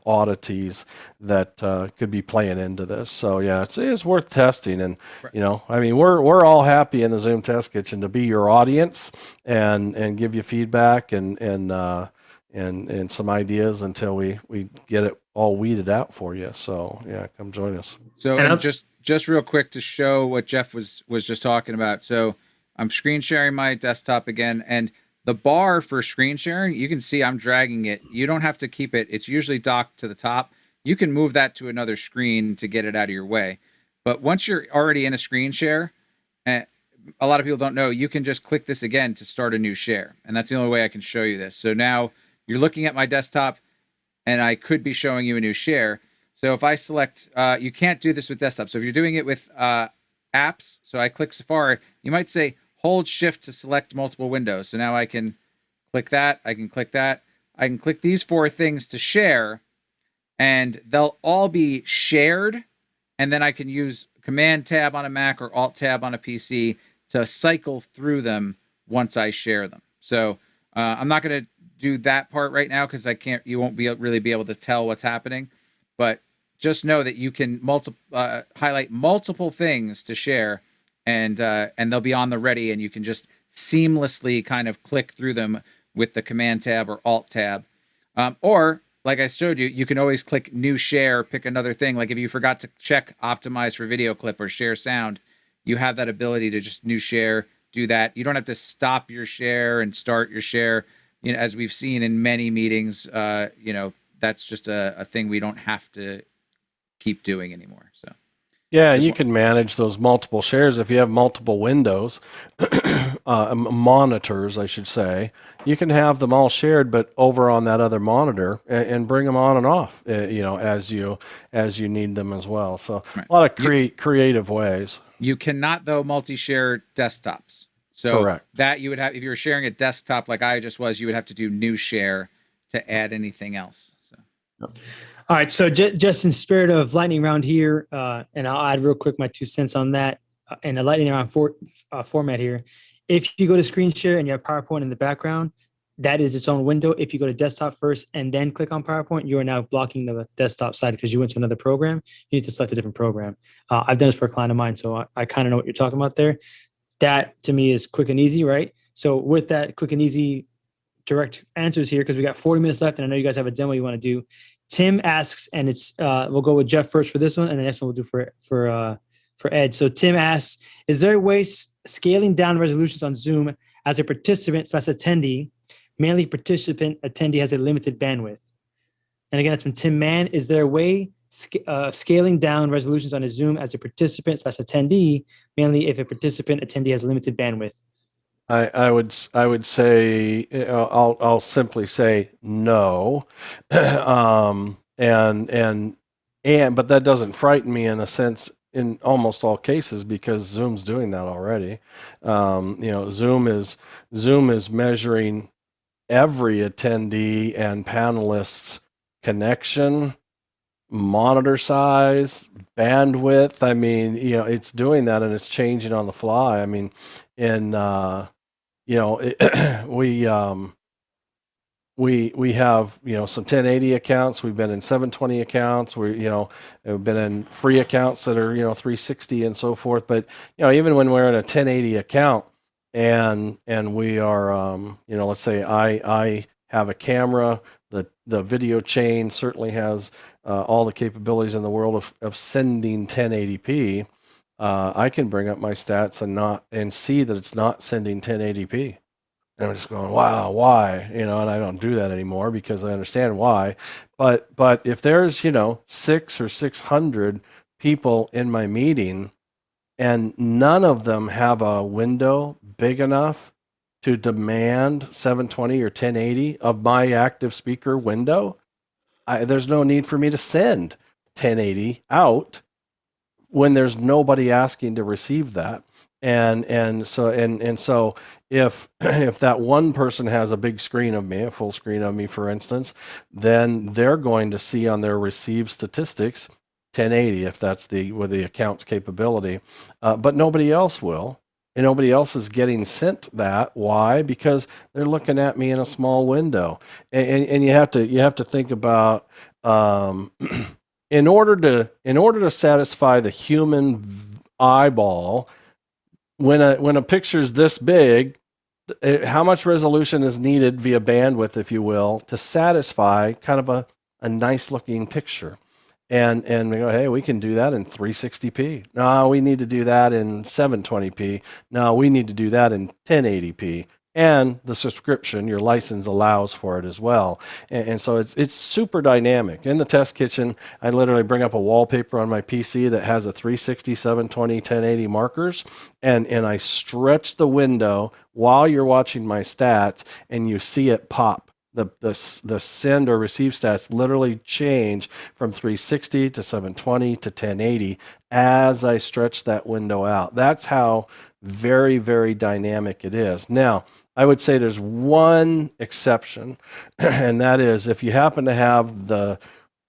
oddities that could be playing into this. So yeah, it's worth testing. And I mean, we're all happy in the Zoom Test Kitchen to be your audience and give you feedback and some ideas until we get it all weeded out for you. So yeah, come join us. So and just real quick to show what Jeff was just talking about. So I'm screen sharing my desktop again, and the bar for screen sharing, you can see I'm dragging it. You don't have to keep it. It's usually docked to the top. You can move that to another screen to get it out of your way. But once you're already in a screen share, a lot of people don't know, you can just click this again to start a new share. And that's the only way I can show you this. So now you're looking at my desktop, and I could be showing you a new share. So if I select, you can't do this with desktop. So if you're doing it with apps, so I click Safari, you might say, hold shift to select multiple windows. So now I can click that. I can click that. I can click these 4 things to share, and they'll all be shared. And then I can use Command Tab on a Mac or Alt Tab on a PC to cycle through them once I share them. So I'm not going to do that part right now because you won't really be able to tell what's happening. But just know that you can highlight multiple things to share, and they'll be on the ready, and you can just seamlessly kind of click through them with the Command Tab or Alt Tab. Or, like I showed you, you can always click New Share, pick another thing. Like if you forgot to check Optimize for Video Clip or Share Sound, you have that ability to just New Share, do that. You don't have to stop your share and start your share. As we've seen in many meetings, that's just a thing we don't have to keep doing anymore. So. Yeah, and you can manage those multiple shares if you have multiple windows, monitors, I should say. You can have them all shared, but over on that other monitor, and bring them on and off, as you need them as well. So a lot of creative ways. You cannot, though, multi-share desktops. So correct. That you would have, if you were sharing a desktop like I just was, you would have to do New Share to add anything else. So. Yep. All right, so just in spirit of lightning round here, and I'll add real quick my 2 cents on that in the lightning round format here. If you go to screen share and you have PowerPoint in the background, that is its own window. If you go to desktop first and then click on PowerPoint, you are now blocking the desktop side because you went to another program. You need to select a different program. I've done this for a client of mine, so I kind of know what you're talking about there. That, to me, is quick and easy, right? So with that quick and easy direct answers here, because we got 40 minutes left, and I know you guys have a demo you want to do. Tim asks, and it's we'll go with Jeff first for this one, and the next one we'll do for Ed. So Tim asks, is there a way scaling down resolutions on Zoom as a participant/attendee, mainly participant attendee has a limited bandwidth? And again, that's from Tim Mann. Is there a way scaling down resolutions on a Zoom as a participant/attendee, mainly if a participant attendee has limited bandwidth? I would say I'll simply say no, but that doesn't frighten me in a sense in almost all cases because Zoom's doing that already. Zoom is measuring every attendee and panelist's connection, monitor size, bandwidth. I mean, it's doing that and it's changing on the fly. I mean, we have some 1080 accounts. We've been in 720 accounts. We've been in free accounts that are 360 and so forth. But even when we're in a 1080 account and we are let's say I have a camera, the video chain certainly has all the capabilities in the world of sending 1080p. I can bring up my stats and see that it's not sending 1080p. And I'm just going, wow, why? And I don't do that anymore because I understand why. But if there's 600 or 600 people in my meeting and none of them have a window big enough to demand 720 or 1080 of my active speaker window, there's no need for me to send 1080 out when there's nobody asking to receive that. And so if that one person has a big screen of me, a full screen of me, for instance, then they're going to see on their received statistics 1080 if that's with the account's capability, but nobody else will. And nobody else is getting sent that. Why? Because they're looking at me in a small window. And you have to think about in order to satisfy the human eyeball, when a picture is this big, how much resolution is needed via bandwidth, if you will, to satisfy kind of a nice looking picture? And we go, hey, we can do that in 360p. No, we need to do that in 720p. No, we need to do that in 1080p. And the subscription, your license allows for it as well. And so it's super dynamic. In the test kitchen, I literally bring up a wallpaper on my PC that has a 360, 720, 1080 markers, and I stretch the window while you're watching my stats, and you see it pop. The send or receive stats literally change from 360 to 720 to 1080 as I stretch that window out. That's how very, very dynamic it is. Now, I would say there's one exception, and that is if you happen to have the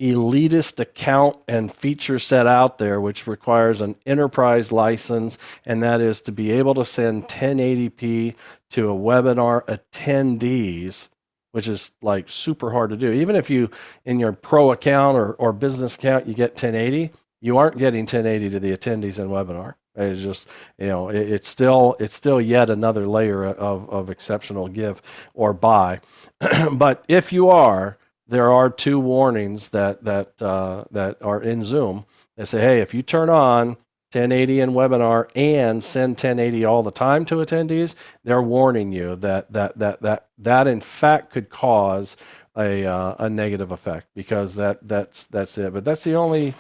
elitist account and feature set out there, which requires an enterprise license, and that is to be able to send 1080p to a webinar attendees, which is like super hard to do. Even if you, in your pro account or business account, you get 1080, you aren't getting 1080 to the attendees in webinar. It's just, it's still yet another layer of exceptional give or buy. But if you are, there are two warnings that are in Zoom. They say, hey, if you turn on 1080 in webinar and send 1080 all the time to attendees, they're warning you that in fact could cause a negative effect, because that's it. But that's the only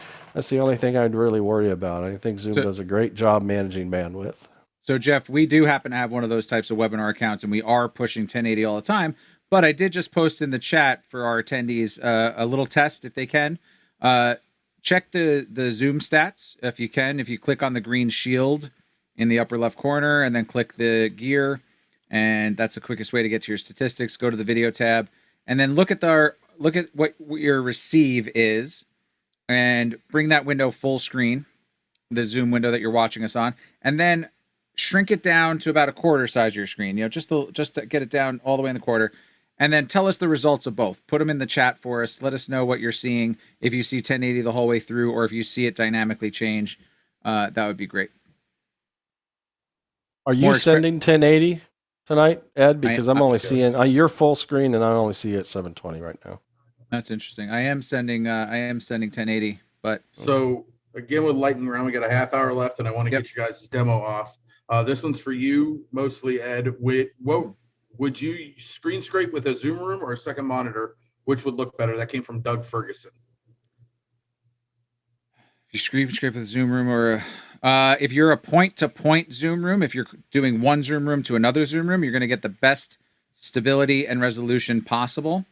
thing I'd really worry about. I think Zoom does a great job managing bandwidth. So Jeff, we do happen to have one of those types of webinar accounts, and we are pushing 1080 all the time. But I did just post in the chat for our attendees a little test, if they can. Check the Zoom stats if you can. If you click on the green shield in the upper left corner and then click the gear, and that's the quickest way to get to your statistics. Go to the video tab and then look at what your receive is, and bring that window full screen, the Zoom window that you're watching us on, and then shrink it down to about a quarter size of your screen. Just to get it down all the way in the quarter. And then tell us the results of both. Put them in the chat for us. Let us know what you're seeing. If you see 1080 the whole way through, or if you see it dynamically change, that would be great. Are you sending 1080 tonight, Ed? Because I'm only seeing your full screen, and I only see it 720 right now. That's interesting. I am sending 1080, but so again with lightning round, we got a half hour left, and I want to get you guys' demo off. This one's for you mostly, Ed. Would you screen scrape with a Zoom room or a second monitor? Which would look better? That came from Doug Ferguson. If you screen scrape with a Zoom room, or if you're a point-to-point Zoom room, if you're doing one Zoom room to another Zoom room, you're going to get the best stability and resolution possible.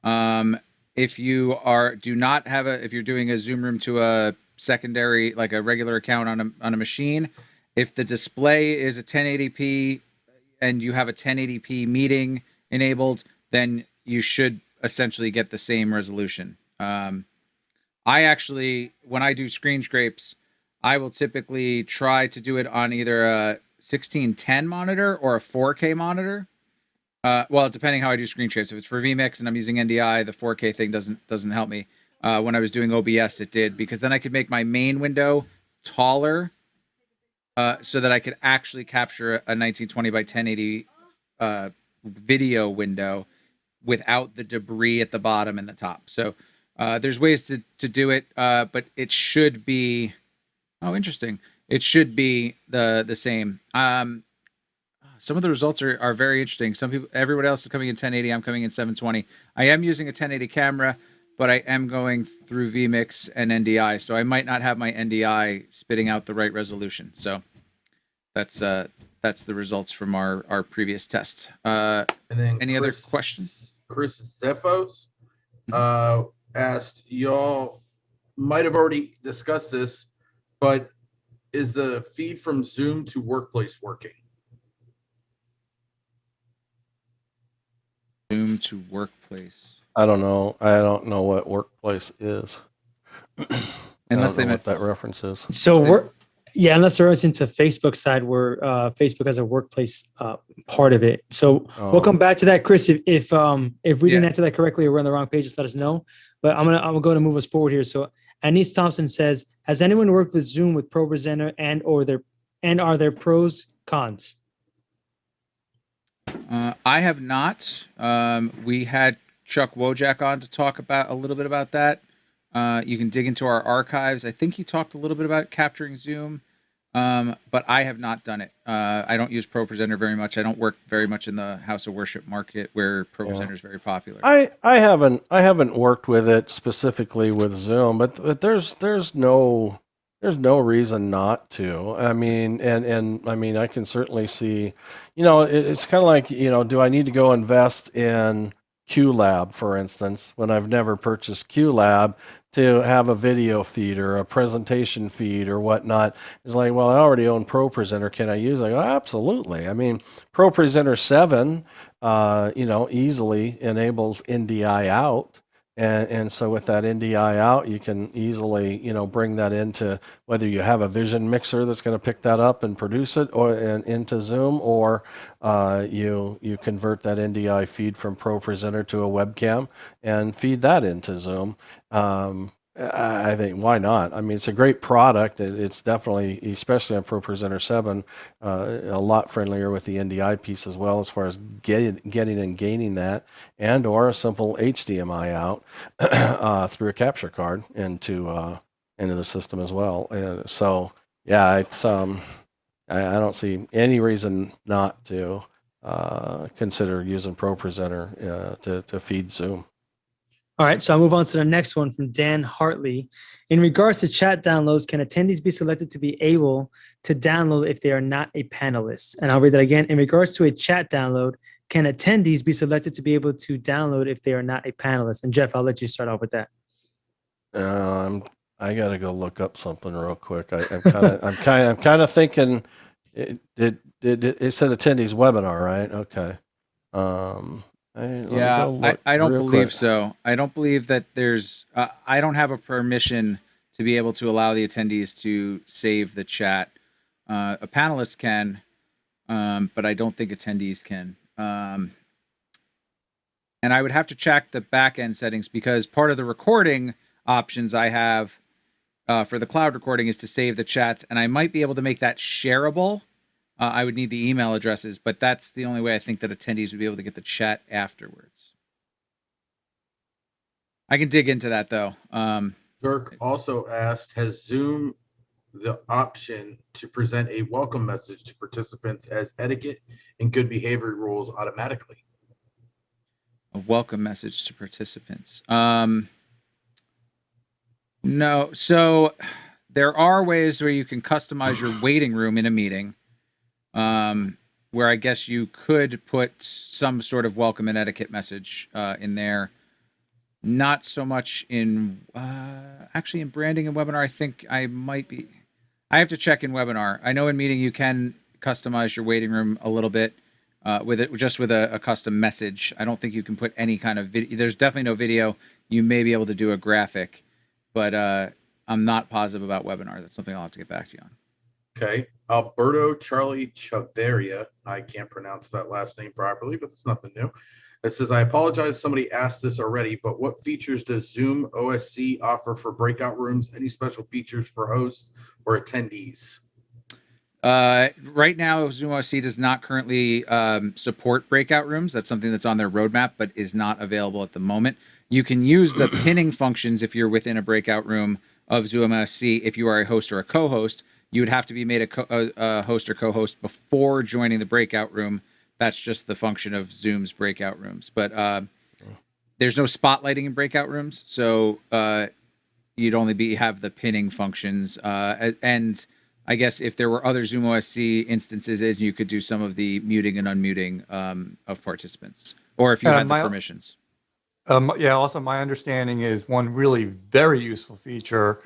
If you if you're doing a Zoom room to a secondary, like a regular account on a machine. If the display is a 1080p and you have a 1080p meeting enabled, then you should essentially get the same resolution. I actually, when I do screen scrapes, I will typically try to do it on either a 1610 monitor or a 4K monitor. Well, depending how I do screen scrapes. If it's for vMix and I'm using NDI, the 4K thing doesn't help me. When I was doing OBS, it did, because then I could make my main window taller, so that I could actually capture a 1920 by 1080 video window without the debris at the bottom and the top. So there's ways to do it, but it should be. Oh, interesting. It should be the same. Some of the results are very interesting. Some people, everyone else is coming in 1080. I'm coming in 720. I am using a 1080 camera, but I am going through vMix and NDI, so I might not have my NDI spitting out the right resolution. So that's the results from our previous test. And then any other questions? Chris Zephos asked, y'all might have already discussed this, but is the feed from Zoom to Workplace working? Zoom to Workplace. I don't know. I don't know what Workplace is. Unless they meant what that reference is. So unless they're into Facebook side where Facebook has a workplace part of it. So we'll come back to that, Chris. If we didn't answer that correctly or we're on the wrong page, just let us know. But I'm gonna go to move us forward here. So Anise Thompson says, has anyone worked with Zoom with ProPresenter and are there pros, cons? I have not. We had Chuck Wojak on to talk about a little bit about that. You can dig into our archives. I think he talked a little bit about capturing Zoom, but I have not done it. I don't use ProPresenter very much. I don't work very much in the House of Worship market where ProPresenter is very popular. I haven't worked with it specifically with Zoom, but there's no reason not to. I mean, and I mean, I can certainly see, it's kind of like, do I need to go invest in QLab, for instance, when I've never purchased QLab to have a video feed or a presentation feed or whatnot? It's like, well, I already own ProPresenter. Can I use it? I go, absolutely. I mean, ProPresenter 7, easily enables NDI out. And so with that NDI out, you can easily, bring that into whether you have a vision mixer that's going to pick that up and produce it into Zoom, or you convert that NDI feed from ProPresenter to a webcam and feed that into Zoom. I think, why not? I mean, it's a great product. It's definitely, especially on ProPresenter 7, a lot friendlier with the NDI piece as well, as far as getting and gaining that, and or a simple HDMI out through a capture card into the system as well. So yeah, it's I don't see any reason not to consider using ProPresenter to feed Zoom. All right, so I'll move on to the next one from Dan Hartley. In regards to chat downloads, can attendees be selected to be able to download if they are not a panelist? And I'll read that again. In regards to a chat download, can attendees be selected to be able to download if they are not a panelist? And Jeff, I'll let you start off with that. I gotta go look up something real quick. I'm kind of thinking it said attendees webinar, right? Okay. I don't believe so. I don't believe that there's, I don't have a permission to be able to allow the attendees to save the chat. A panelist can, but I don't think attendees can. And I would have to check the back end settings, because part of the recording options I have for the cloud recording is to save the chats, and I might be able to make that shareable. I would need the email addresses, but that's the only way I think that attendees would be able to get the chat afterwards. I can dig into that, though. Dirk also asked, has Zoom the option to present a welcome message to participants as etiquette and good behavior rules automatically? A welcome message to participants. No. So there are ways where you can customize your waiting room in a meeting. Where I guess you could put some sort of welcome and etiquette message in there. Not so much in actually in branding and webinar. I think I might be. I have to check in webinar. I know in meeting you can customize your waiting room a little bit with it, just with a custom message. I don't think you can put any kind of video. There's definitely no video. You may be able to do a graphic, but I'm not positive about webinar. That's something I'll have to get back to you on. Okay. Alberto Charlie Chaveria. I can't pronounce that last name properly, but it's nothing new. It says, I apologize. Somebody asked this already, but what features does Zoom OSC offer for breakout rooms? Any special features for hosts or attendees? Right now, Zoom OSC does not currently support breakout rooms. That's something that's on their roadmap, but is not available at the moment. You can use the pinning functions if you're within a breakout room of Zoom OSC. If you are a host or a co-host, you would have to be made a host or co-host before joining the breakout room. That's just the function of Zoom's breakout rooms. But there's no spotlighting in breakout rooms, so you'd only have the pinning functions. And I guess if there were other Zoom OSC instances, you could do some of the muting and unmuting of participants, or if you had the permissions. Also, my understanding is one really very useful feature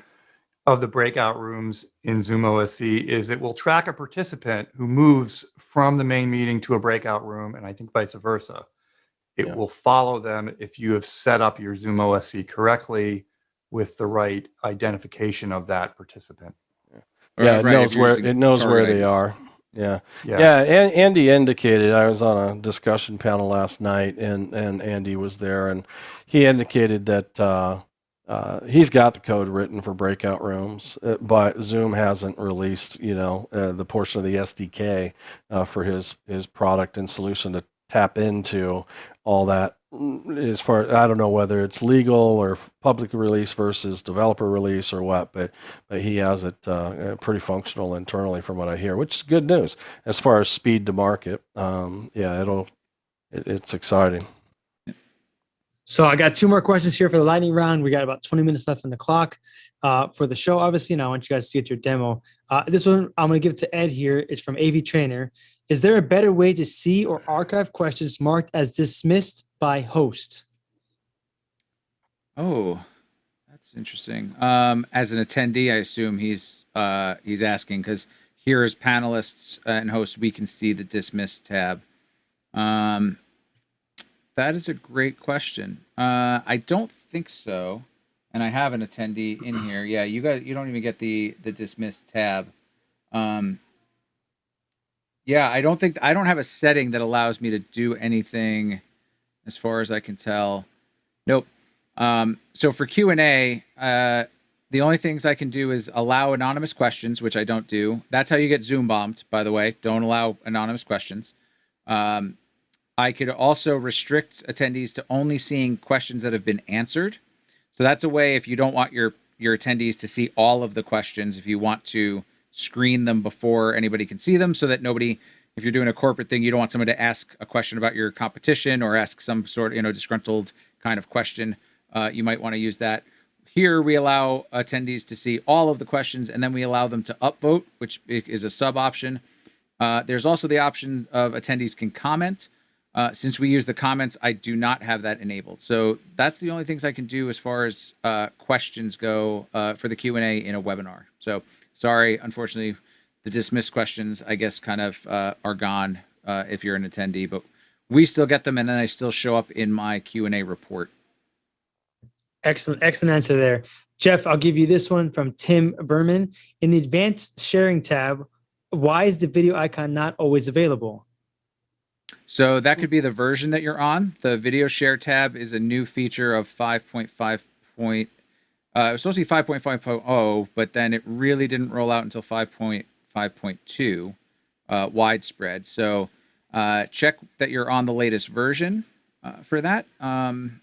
of the breakout rooms in Zoom OSC is it will track a participant who moves from the main meeting to a breakout room, and I think vice versa. It will follow them if you have set up your Zoom OSC correctly with the right identification of that participant. Yeah, it knows where they are. Yeah. And Andy indicated, I was on a discussion panel last night, and Andy was there, and he indicated that he's got the code written for breakout rooms, but Zoom hasn't released, the portion of the SDK for his product and solution to tap into all that. As far, I don't know whether it's legal or public release versus developer release or what, but he has it pretty functional internally from what I hear, which is good news as far as speed to market. It's exciting. So I got 2 more questions here for the lightning round. We got about 20 minutes left on the clock for the show. Obviously, I want you guys to get your demo. This one I'm going to give to Ed here. It's from AV Trainer. Is there a better way to see or archive questions marked as dismissed by host? Oh, that's interesting. As an attendee, I assume he's asking, because here as panelists and hosts, we can see the dismissed tab. That is a great question. I don't think so. And I have an attendee in here. Yeah, you don't even get the dismissed tab. Yeah, I don't have a setting that allows me to do anything as far as I can tell. Nope. So for Q&A, the only things I can do is allow anonymous questions, which I don't do. That's how you get Zoom bombed, by the way. Don't allow anonymous questions. I could also restrict attendees to only seeing questions that have been answered. So that's a way, if you don't want your attendees to see all of the questions, if you want to screen them before anybody can see them, so that nobody, if you're doing a corporate thing, you don't want someone to ask a question about your competition or ask some sort of, disgruntled kind of question. You might want to use that. Here we allow attendees to see all of the questions, and then we allow them to upvote, which is a sub option. There's also the option of attendees can comment. Since we use the comments, I do not have that enabled. So that's the only things I can do as far as questions go for the Q&A in a webinar. So sorry, unfortunately, the dismissed questions, I guess, kind of are gone if you're an attendee, but we still get them, and then I still show up in my Q&A report. Excellent answer there. Jeff, I'll give you this one from Tim Berman. In the advanced sharing tab, why is the video icon not always available? So that could be the version that you're on. The video share tab is a new feature of 5.5. It was supposed to be 5.5.0, but then it really didn't roll out until 5.5.2 widespread. So check that you're on the latest version for that. And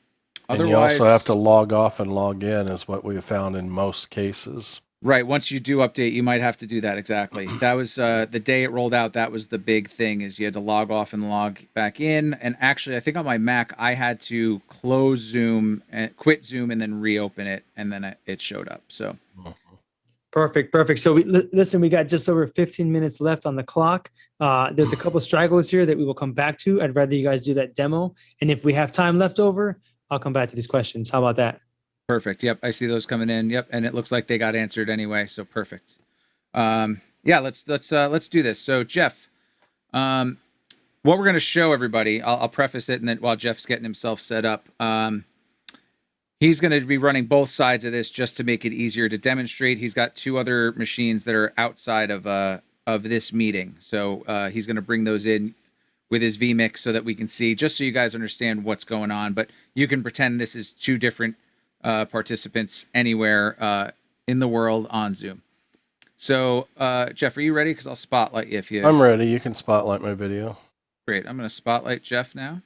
you also have to log off and log in, is what we have found in most cases. Right. Once you do update, you might have to do that. Exactly. That was the day it rolled out. That was the big thing, is you had to log off and log back in. And actually, I think on my Mac, I had to close Zoom, and quit Zoom, and then reopen it, and then it showed up. So perfect. So listen, we got just over 15 minutes left on the clock. There's a couple stragglers here that we will come back to. I'd rather you guys do that demo, and if we have time left over, I'll come back to these questions. How about that? Perfect. Yep, I see those coming in. Yep, and it looks like they got answered anyway, so perfect. Yeah, let's do this. So Jeff, what we're going to show everybody, I'll preface it, and then while Jeff's getting himself set up, he's going to be running both sides of this just to make it easier to demonstrate. He's got 2 other machines that are outside of this meeting, so he's going to bring those in with his vMix so that we can see, just so you guys understand what's going on. But you can pretend this is 2 different participants anywhere in the world on Zoom. So, Jeff, are you ready? Because I'll spotlight you if you... I'm ready. You can spotlight my video. Great. I'm going to spotlight Jeff now.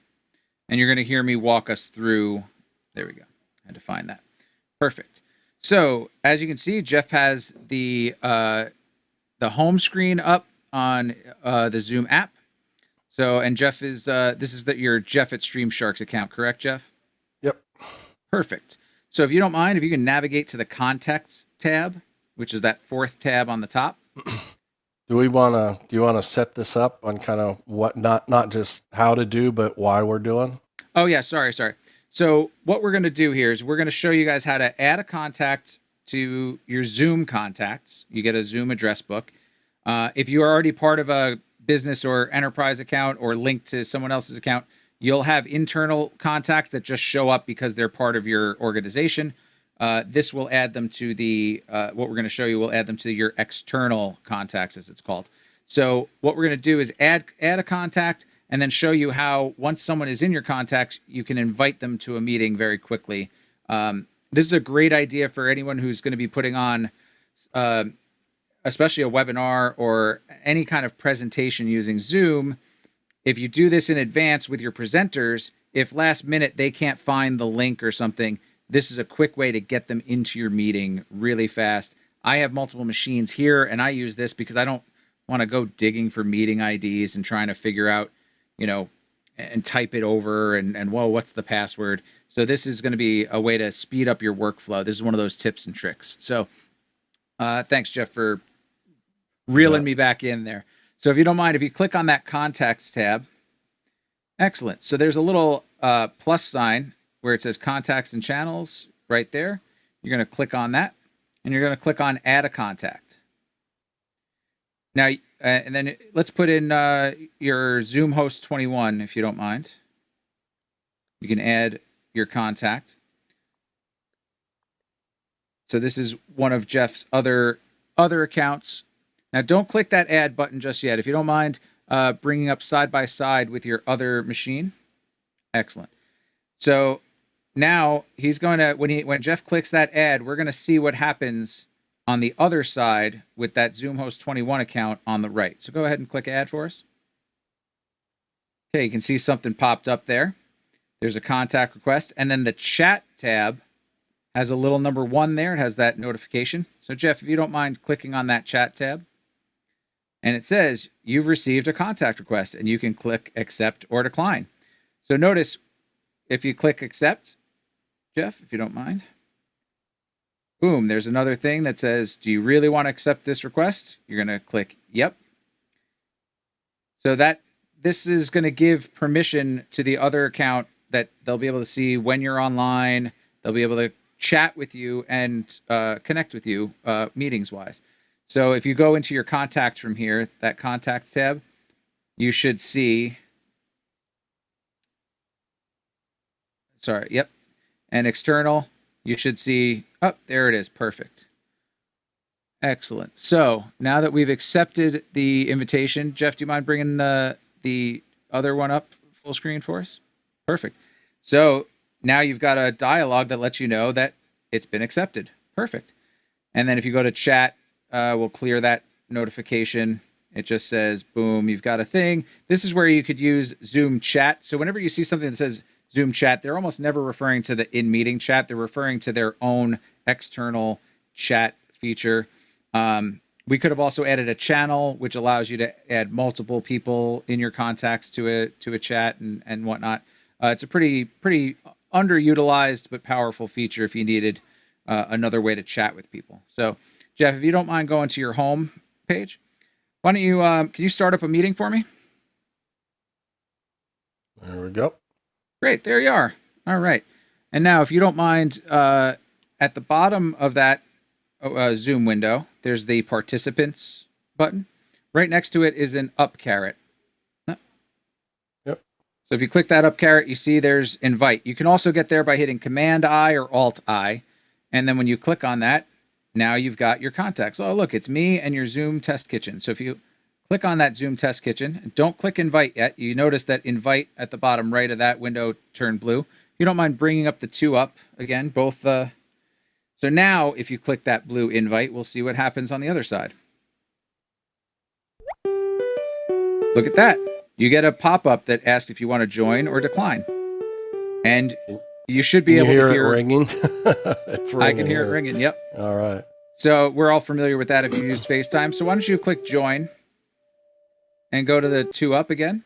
And you're going to hear me walk us through... There we go. I had to find that. Perfect. So, as you can see, Jeff has the home screen up on the Zoom app. So, and Jeff is... this is your Jeff at Stream Sharks account, correct, Jeff? Yep. Perfect. So, if you don't mind, if you can navigate to the Contacts tab, which is that 4th tab on the top. Do you want to set this up on kind of what, not just how to do, but why we're doing? Oh yeah, sorry. So what we're going to do here is we're going to show you guys how to add a contact to your Zoom contacts. You get a Zoom address book. If you are already part of a business or enterprise account or linked to someone else's account, you'll have internal contacts that just show up because they're part of your organization. This will add them to the, what we're going to show you will add them to your external contacts, as it's called. So what we're going to do is add a contact and then show you how, once someone is in your contacts, you can invite them to a meeting very quickly. This is a great idea for anyone who's going to be putting on, especially a webinar or any kind of presentation using Zoom. If you do this in advance with your presenters, if last minute they can't find the link or something, this is a quick way to get them into your meeting really fast. I have multiple machines here, and I use this because I don't want to go digging for meeting IDs and trying to figure out, and type it over and whoa, what's the password? So this is going to be a way to speed up your workflow. This is one of those tips and tricks. So thanks, Jeff, for reeling me back in there. So if you don't mind, if you click on that Contacts tab, excellent. So there's a little plus sign where it says Contacts and Channels right there. You're going to click on that, and you're going to click on Add a Contact. Now, and then let's put in your Zoom host 21, if you don't mind. You can add your contact. So this is one of Jeff's other accounts. Now, don't click that Add button just yet. If you don't mind bringing up side by side with your other machine. Excellent. So now he's going to, when Jeff clicks that Add, we're going to see what happens on the other side with that Zoom host 21 account on the right. So go ahead and click Add for us. Okay, you can see something popped up there. There's a contact request, and then the chat tab has a little number 1 there. It has that notification. So Jeff, if you don't mind clicking on that chat tab, and it says you've received a contact request, and you can click accept or decline. So notice if you click accept, Jeff, if you don't mind, boom, there's another thing that says, do you really want to accept this request? You're going to click yep. So this is going to give permission to the other account that they'll be able to see when you're online. They'll be able to chat with you and connect with you meetings-wise. So if you go into your contacts from here, that contacts tab, you should see, and external, you should see, oh, there it is, perfect. Excellent. So now that we've accepted the invitation, Jeff, do you mind bringing the other one up full screen for us? Perfect. So now you've got a dialog that lets you know that it's been accepted. Perfect. And then if you go to chat, we'll clear that notification. It just says, boom, you've got a thing. This is where you could use Zoom chat. So whenever you see something that says Zoom chat, they're almost never referring to the in-meeting chat. They're referring to their own external chat feature. We could have also added a channel, which allows you to add multiple people in your contacts to a chat and whatnot. It's a pretty underutilized but powerful feature if you needed another way to chat with people. So, Jeff, if you don't mind going to your home page, why don't you can you start up a meeting for me? There we go. Great, there you are. All right. And now, if you don't mind, at the bottom of that Zoom window, there's the participants button. Right next to it is an up caret. Yep. So if you click that up caret, you see there's invite. You can also get there by hitting Command I or Alt I. And then when you click on that, now you've got your contacts. Oh, look, it's me and your Zoom test kitchen. So if you click on that Zoom test kitchen, don't click invite yet. You notice that invite at the bottom right of that window turned blue. If you don't mind bringing up the two up again, both. So now if you click that blue invite, we'll see what happens on the other side. Look at that. You get a pop-up that asks if you want to join or decline. And you should be able to hear it ringing. It's ringing. I can hear it ringing. Yep. All right. So we're all familiar with that if you use FaceTime. So why don't you click join and go to the two up again.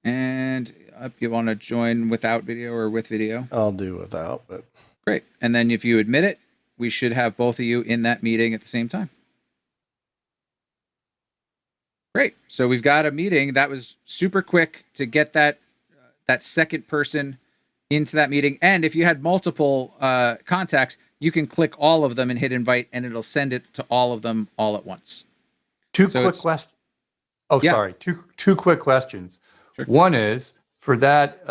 And up, you want to join without video or with video? I'll do without, but great. And then if you admit it, we should have both of you in that meeting at the same time. Great. So we've got a meeting. That was super quick to get that second person into that meeting. And if you had multiple contacts, you can click all of them and hit invite, and it'll send it to all of them all at once. Two quick questions. Oh, yeah. Sorry. Two quick questions. Sure. One is for that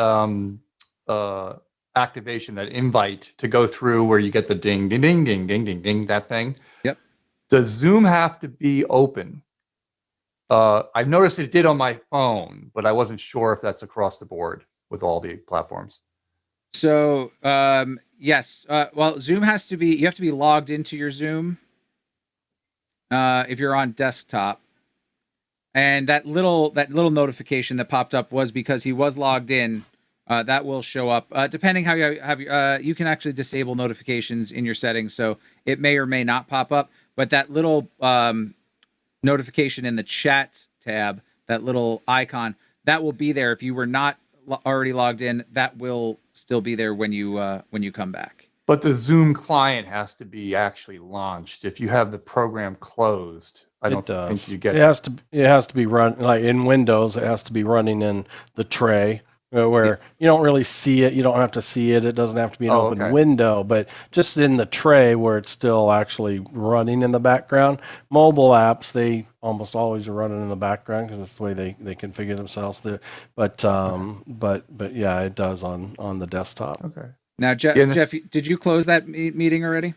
activation, that invite to go through where you get the ding, ding, ding, ding, ding, ding, ding, that thing. Yep. Does Zoom have to be open? I've noticed it did on my phone, but I wasn't sure if that's across the board with all the platforms. So, yes. Well, Zoom has to be, you have to be logged into your Zoom if you're on desktop. And that little notification that popped up was because he was logged in. That will show up depending how you have. You can actually disable notifications in your settings, so it may or may not pop up. But that little notification in the chat tab, that little icon, that will be there if you were not already logged in. That will still be there when you come back. But the Zoom client has to be actually launched. If you have the program closed, I don't think you get. It has to be run like in Windows. It has to be running in the tray where you don't really see it. You don't have to see it. It doesn't have to be an open window, but just in the tray where it's still actually running in the background. Mobile apps, they almost always are running in the background because it's the way they configure themselves. But yeah, it does on the desktop. Okay. Now, Jeff, did you close that meeting already?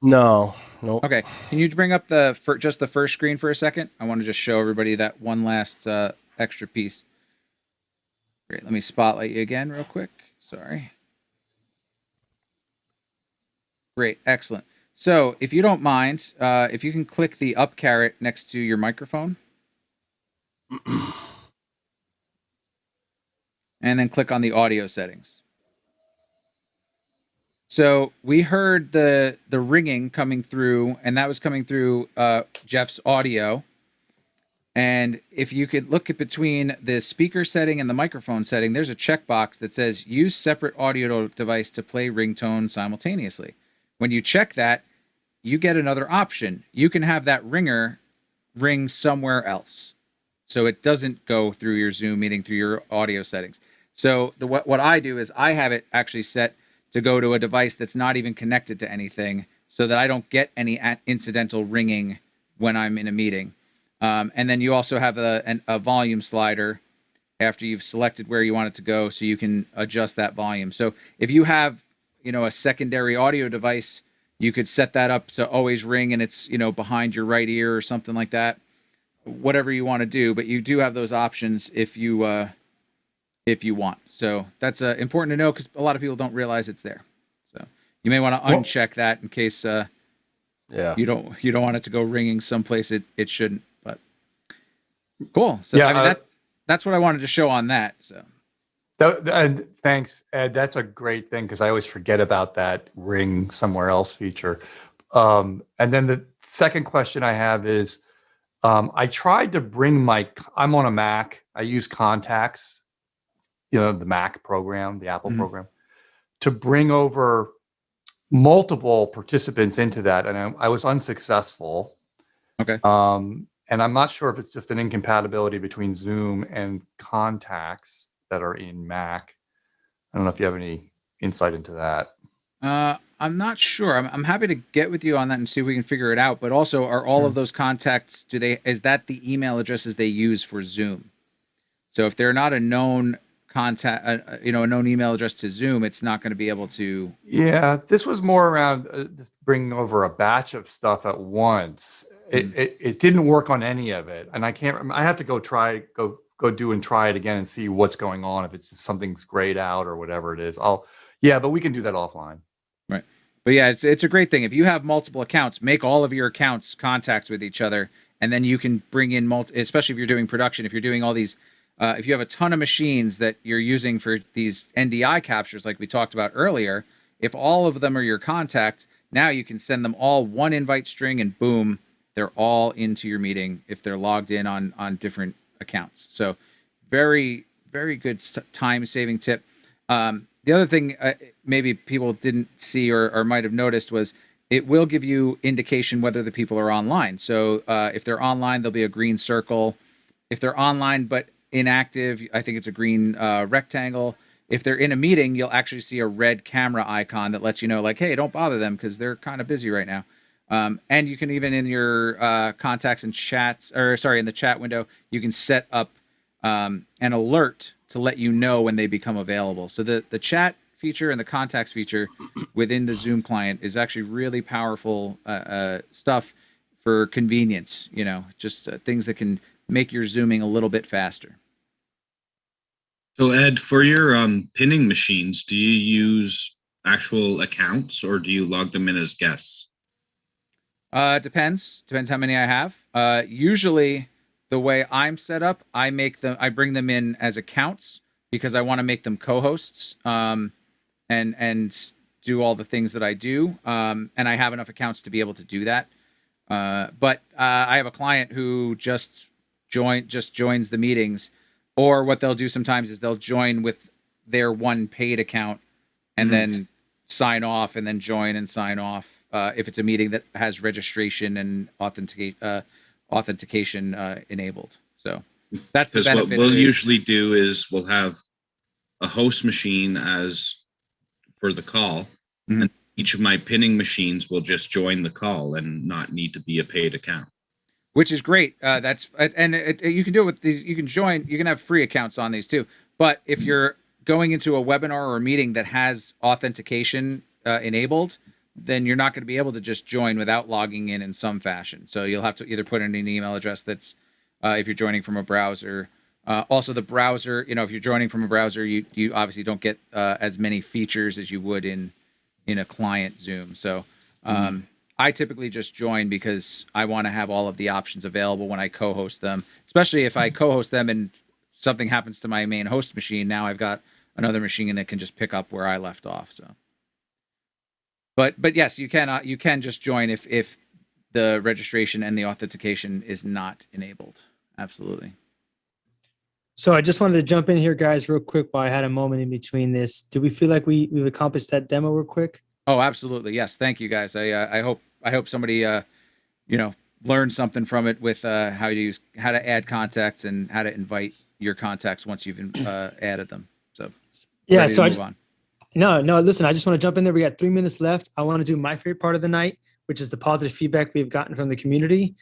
No. Okay. Can you bring up just the first screen for a second? I want to just show everybody that one last extra piece. Great. Let me spotlight you again real quick. Sorry. Great. Excellent. So if you don't mind, if you can click the up caret next to your microphone. And then click on the audio settings. So we heard the ringing coming through, and that was coming through Jeff's audio. And if you could look at between the speaker setting and the microphone setting, there's a checkbox that says use separate audio device to play ringtone simultaneously. When you check that, you get another option. You can have that ringer ring somewhere else. So it doesn't go through your Zoom meeting through your audio settings. So what I do is I have it actually set to go to a device that's not even connected to anything so that I don't get any incidental ringing when I'm in a meeting. And then you also have a volume slider after you've selected where you want it to go so you can adjust that volume. So if you have, a secondary audio device, you could set that up to always ring and it's, behind your right ear or something like that. Whatever you want to do, but you do have those options if you want. So that's important to know because a lot of people don't realize it's there. So you may want to uncheck that in case you don't want it to go ringing someplace it shouldn't. But cool. So that's what I wanted to show on that. So thanks, Ed. That's a great thing because I always forget about that ring somewhere else feature. And then the second question I have is I tried to bring I'm on a Mac. I use Contacts. The Mac program, the Apple program, to bring over multiple participants into that. And I was unsuccessful. Okay. And I'm not sure if it's just an incompatibility between Zoom and Contacts that are in Mac. I don't know if you have any insight into that. I'm not sure. I'm happy to get with you on that and see if we can figure it out. But also, are all of those contacts, is that the email addresses they use for Zoom? So if they're not a known contact, a known email address to Zoom, it's not going to be able to. Yeah, this was more around just bringing over a batch of stuff at once. It didn't work on any of it, and I can't remember. I have to go do and try it again and see what's going on, if it's something's grayed out or whatever it is. But we can do that offline. Right. But yeah, it's a great thing. If you have multiple accounts, make all of your accounts contacts with each other, and then you can bring in especially if you're doing production, if you're doing all these, if you have a ton of machines that you're using for these NDI captures, like we talked about earlier, if all of them are your contacts, now you can send them all one invite string and boom, they're all into your meeting if they're logged in on different accounts. So very, very good time-saving tip. The other thing maybe people didn't see or might have noticed was it will give you indication whether the people are online. So if they're online, there'll be a green circle. If they're online but inactive, I think it's a green rectangle. If they're in a meeting, you'll actually see a red camera icon that lets you know, like, hey, don't bother them because they're kind of busy right now. And you can even in your contacts and chats, in the chat window, you can set up an alert to let you know when they become available. So the chat feature and the contacts feature within the Zoom client is actually really powerful stuff for convenience, just things that can make your Zooming a little bit faster. So Ed, for your pinning machines, do you use actual accounts or do you log them in as guests? Depends how many I have. Usually the way I'm set up, I bring them in as accounts because I want to make them co-hosts and do all the things that I do. And I have enough accounts to be able to do that. But I have a client who just joins the meetings, or what they'll do sometimes is they'll join with their one paid account and then sign off and then join and sign off if it's a meeting that has registration and authentication enabled. So that's the benefit. What we'll usually do is we'll have a host machine as for the call, and each of my pinning machines will just join the call and not need to be a paid account. Which is great. You can do it with these. You can have free accounts on these too. But if you're going into a webinar or a meeting that has authentication enabled, then you're not going to be able to just join without logging in some fashion. So you'll have to either put in an email address that's if you're joining from a browser. Also, the browser, if you're joining from a browser, you obviously don't get as many features as you would in a client Zoom. So I typically just join because I want to have all of the options available when I co-host them, especially if I co-host them and something happens to my main host machine. Now I've got another machine that can just pick up where I left off. So. But yes, you can just join if the registration and the authentication is not enabled. Absolutely. So I just wanted to jump in here, guys, real quick while I had a moment in between this. Do we feel like we've accomplished that demo real quick? Oh, absolutely. Yes. Thank you, guys. I hope somebody learned something from it with how to add contacts and how to invite your contacts once you've added them. So yeah. So move on. No, listen, I just want to jump in there. We got 3 minutes left. I want to do my favorite part of the night, which is the positive feedback we've gotten from the community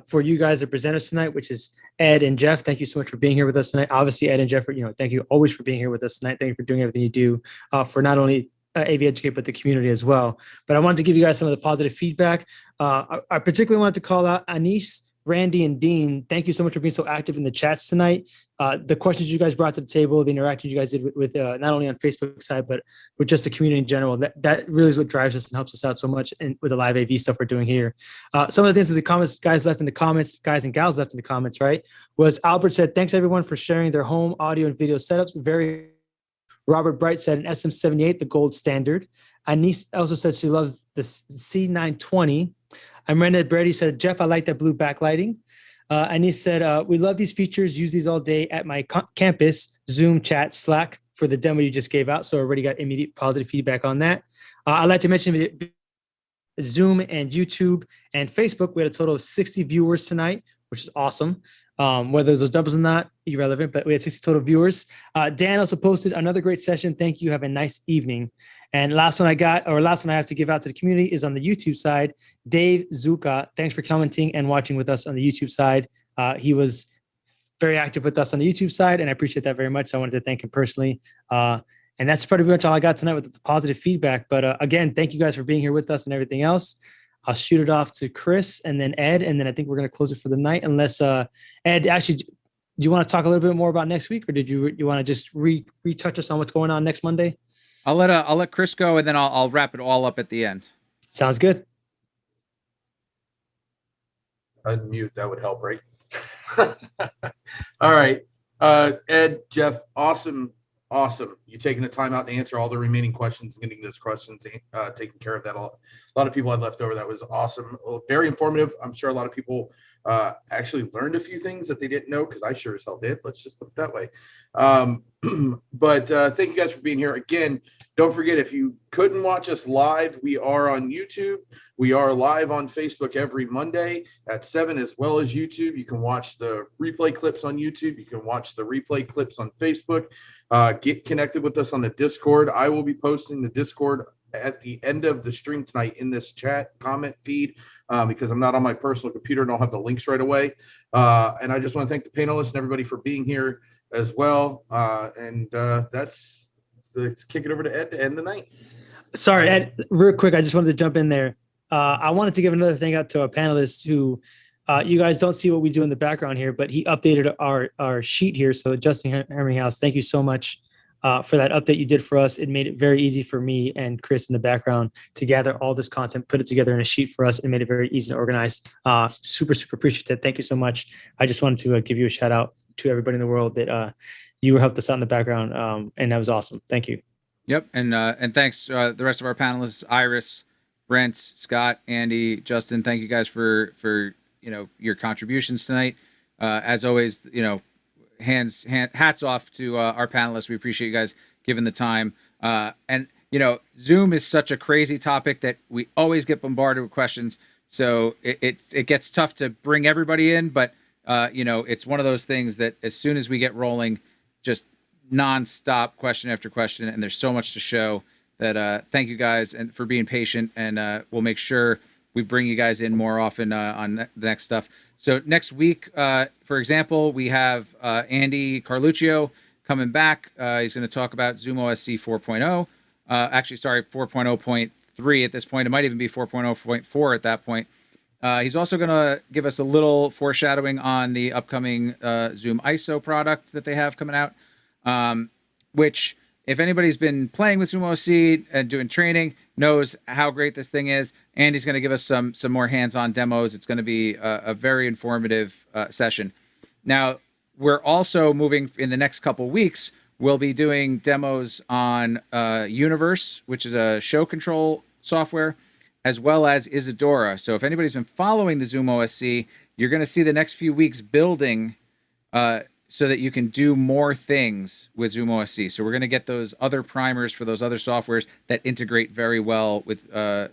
for you guys, the presenters tonight, which is Ed and Jeff. Thank you so much for being here with us tonight. Obviously, Ed and Jeff, thank you always for being here with us tonight. Thank you for doing everything you do for not only AV Educate, but the community as well. But I wanted to give you guys some of the positive feedback. I particularly wanted to call out Anis, Randy, and Dean. Thank you so much for being so active in the chats tonight. The questions you guys brought to the table, the interaction you guys did with not only on Facebook side, but with just the community in general. That really is what drives us and helps us out so much with the live AV stuff we're doing here. Some of the things that the guys left in the comments, guys and gals left in the comments, right, was Albert said, thanks everyone for sharing their home audio and video setups. Robert Bright said an SM78, the gold standard. Anis also said she loves the C920. Amanda Brady said, Jeff, I like that blue backlighting. Anis said, we love these features, use these all day at my campus, Zoom, chat, Slack for the demo you just gave out. So already got immediate positive feedback on that. I'd like to mention Zoom and YouTube and Facebook. We had a total of 60 viewers tonight, which is awesome. Whether those doubles or not, irrelevant, but we had 60 total viewers. Dan also posted another great session. Thank you. Have a nice evening. And last one I have to give out to the community is on the YouTube side. Dave Zuka, thanks for commenting and watching with us on the YouTube side. He was very active with us on the YouTube side, and I appreciate that very much. So I wanted to thank him personally. And that's pretty much all I got tonight with the positive feedback. But again, thank you guys for being here with us and everything else. I'll shoot it off to Chris and then Ed, and then I think we're going to close it for the night. Unless Ed, actually, do you want to talk a little bit more about next week, or did you want to just retouch us on what's going on next Monday? I'll let Chris go, and then I'll wrap it all up at the end. Sounds good. Unmute, that would help, right? All right. Ed, Jeff, awesome. You taking the time out to answer all the remaining questions, getting those questions taken care of. That a lot of people had left over. That was awesome. Very informative. I'm sure a lot of people actually learned a few things that they didn't know, because I sure as hell did. Let's just put it that way. But thank you guys for being here. Again, don't forget, if you couldn't watch us live, we are on YouTube. We are live on Facebook every Monday at 7, as well as YouTube. You can watch the replay clips on YouTube. You can watch the replay clips on Facebook. Get connected with us on the Discord. I will be posting the Discord at the end of the stream tonight in this chat comment feed, because I'm not on my personal computer and I'll have the links right away. And I just want to thank the panelists and everybody for being here as well. Let's kick it over to Ed to end the night. Sorry, Ed, real quick, I just wanted to jump in there. I wanted to give another thing out to our panelists who, you guys don't see what we do in the background here, but he updated our sheet here. So Justin Herminghouse, thank you so much for that update you did for us. It made it very easy for me and Chris in the background to gather all this content, put it together in a sheet for us, and made it very easy to organize. Super appreciative. Thank you so much. I just wanted to give you a shout out to everybody in the world that you helped us out in the background, and that was awesome. Thank you. Yep, and thanks the rest of our panelists: Iris, Brent, Scott, Andy, Justin. Thank you guys for your contributions tonight. As always, hats off to our panelists. We appreciate you guys giving the time. And Zoom is such a crazy topic that we always get bombarded with questions. So it gets tough to bring everybody in, but it's one of those things that as soon as we get rolling, just nonstop question after question, and there's so much to show that thank you guys and for being patient, and we'll make sure we bring you guys in more often on the next stuff. So next week, for example, we have Andy Carluccio coming back. He's going to talk about Zoom OSC 4.0. Actually, sorry, 4.0.3 at this point. It might even be 4.0.4 at that point. He's also going to give us a little foreshadowing on the upcoming Zoom ISO product that they have coming out, which, if anybody's been playing with Zoom OSC and doing training, knows how great this thing is. Andy's going to give us some more hands-on demos. It's going to be a very informative session. Now, we're also moving in the next couple weeks. We'll be doing demos on Universe, which is a show control software, as well as Isadora. So if anybody's been following the Zoom OSC, you're going to see the next few weeks building so that you can do more things with Zoom OSC. So we're going to get those other primers for those other softwares that integrate very well with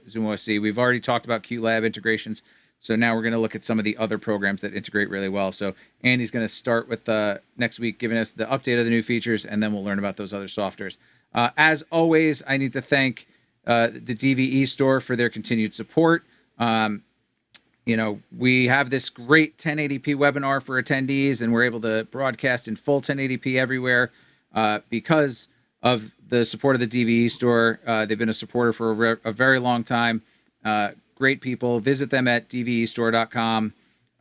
Zoom OSC. We've already talked about QLab integrations. So now we're going to look at some of the other programs that integrate really well. So Andy's going to start with next week, giving us the update of the new features, and then we'll learn about those other softwares. As always, I need to thank the DVE store for their continued support. We have this great 1080p webinar for attendees, and we're able to broadcast in full 1080p everywhere because of the support of the DVE store. They've been a supporter for a very long time. Great people. Visit them at dvestore.com.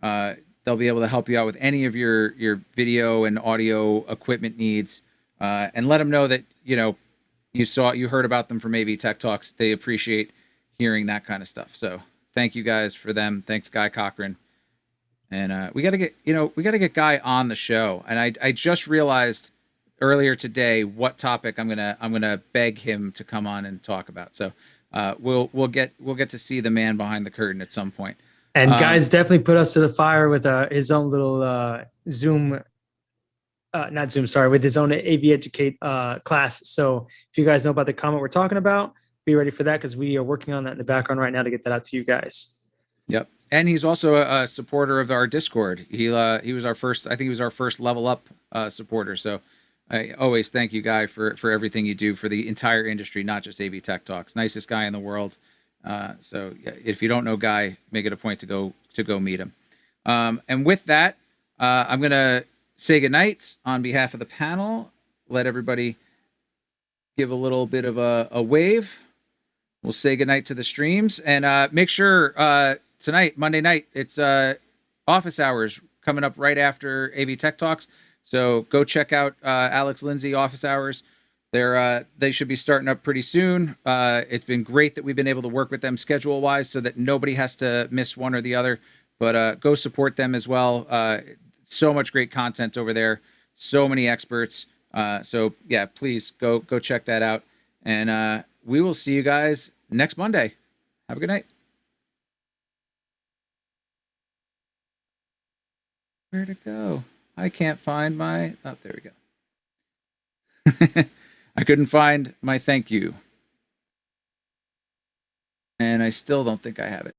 They'll be able to help you out with any of your video and audio equipment needs, and let them know that you heard about them from AV Tech Talks. They appreciate hearing that kind of stuff. So thank you guys for them. Thanks, Guy Cochran. And we got to get Guy on the show. And I just realized earlier today what topic I'm gonna beg him to come on and talk about. So we'll get to see the man behind the curtain at some point. And Guy's definitely put us to the fire with his own little with his own AV Educate class. So if you guys know about the comment we're talking about, be ready for that, because we are working on that in the background right now to get that out to you guys. Yep. And he's also a supporter of our Discord. He was our first, I think he was our first level up supporter. So I always thank you, Guy, for everything you do for the entire industry, not just AV Tech Talks. Nicest guy in the world. So yeah, if you don't know Guy, make it a point to go meet him. And with that, I'm gonna say goodnight on behalf of the panel. Let everybody give a little bit of a wave. We'll say goodnight to the streams, and make sure tonight, Monday night, it's office hours coming up right after AV Tech Talks. So go check out Alex Lindsay office hours. They should be starting up pretty soon. It's been great that we've been able to work with them schedule wise, so that nobody has to miss one or the other. But go support them as well. So much great content over there. So many experts. So yeah, please go check that out. And we will see you guys next Monday. Have a good night. Where'd it go? I can't find my... Oh, there we go. I couldn't find my thank you. And I still don't think I have it.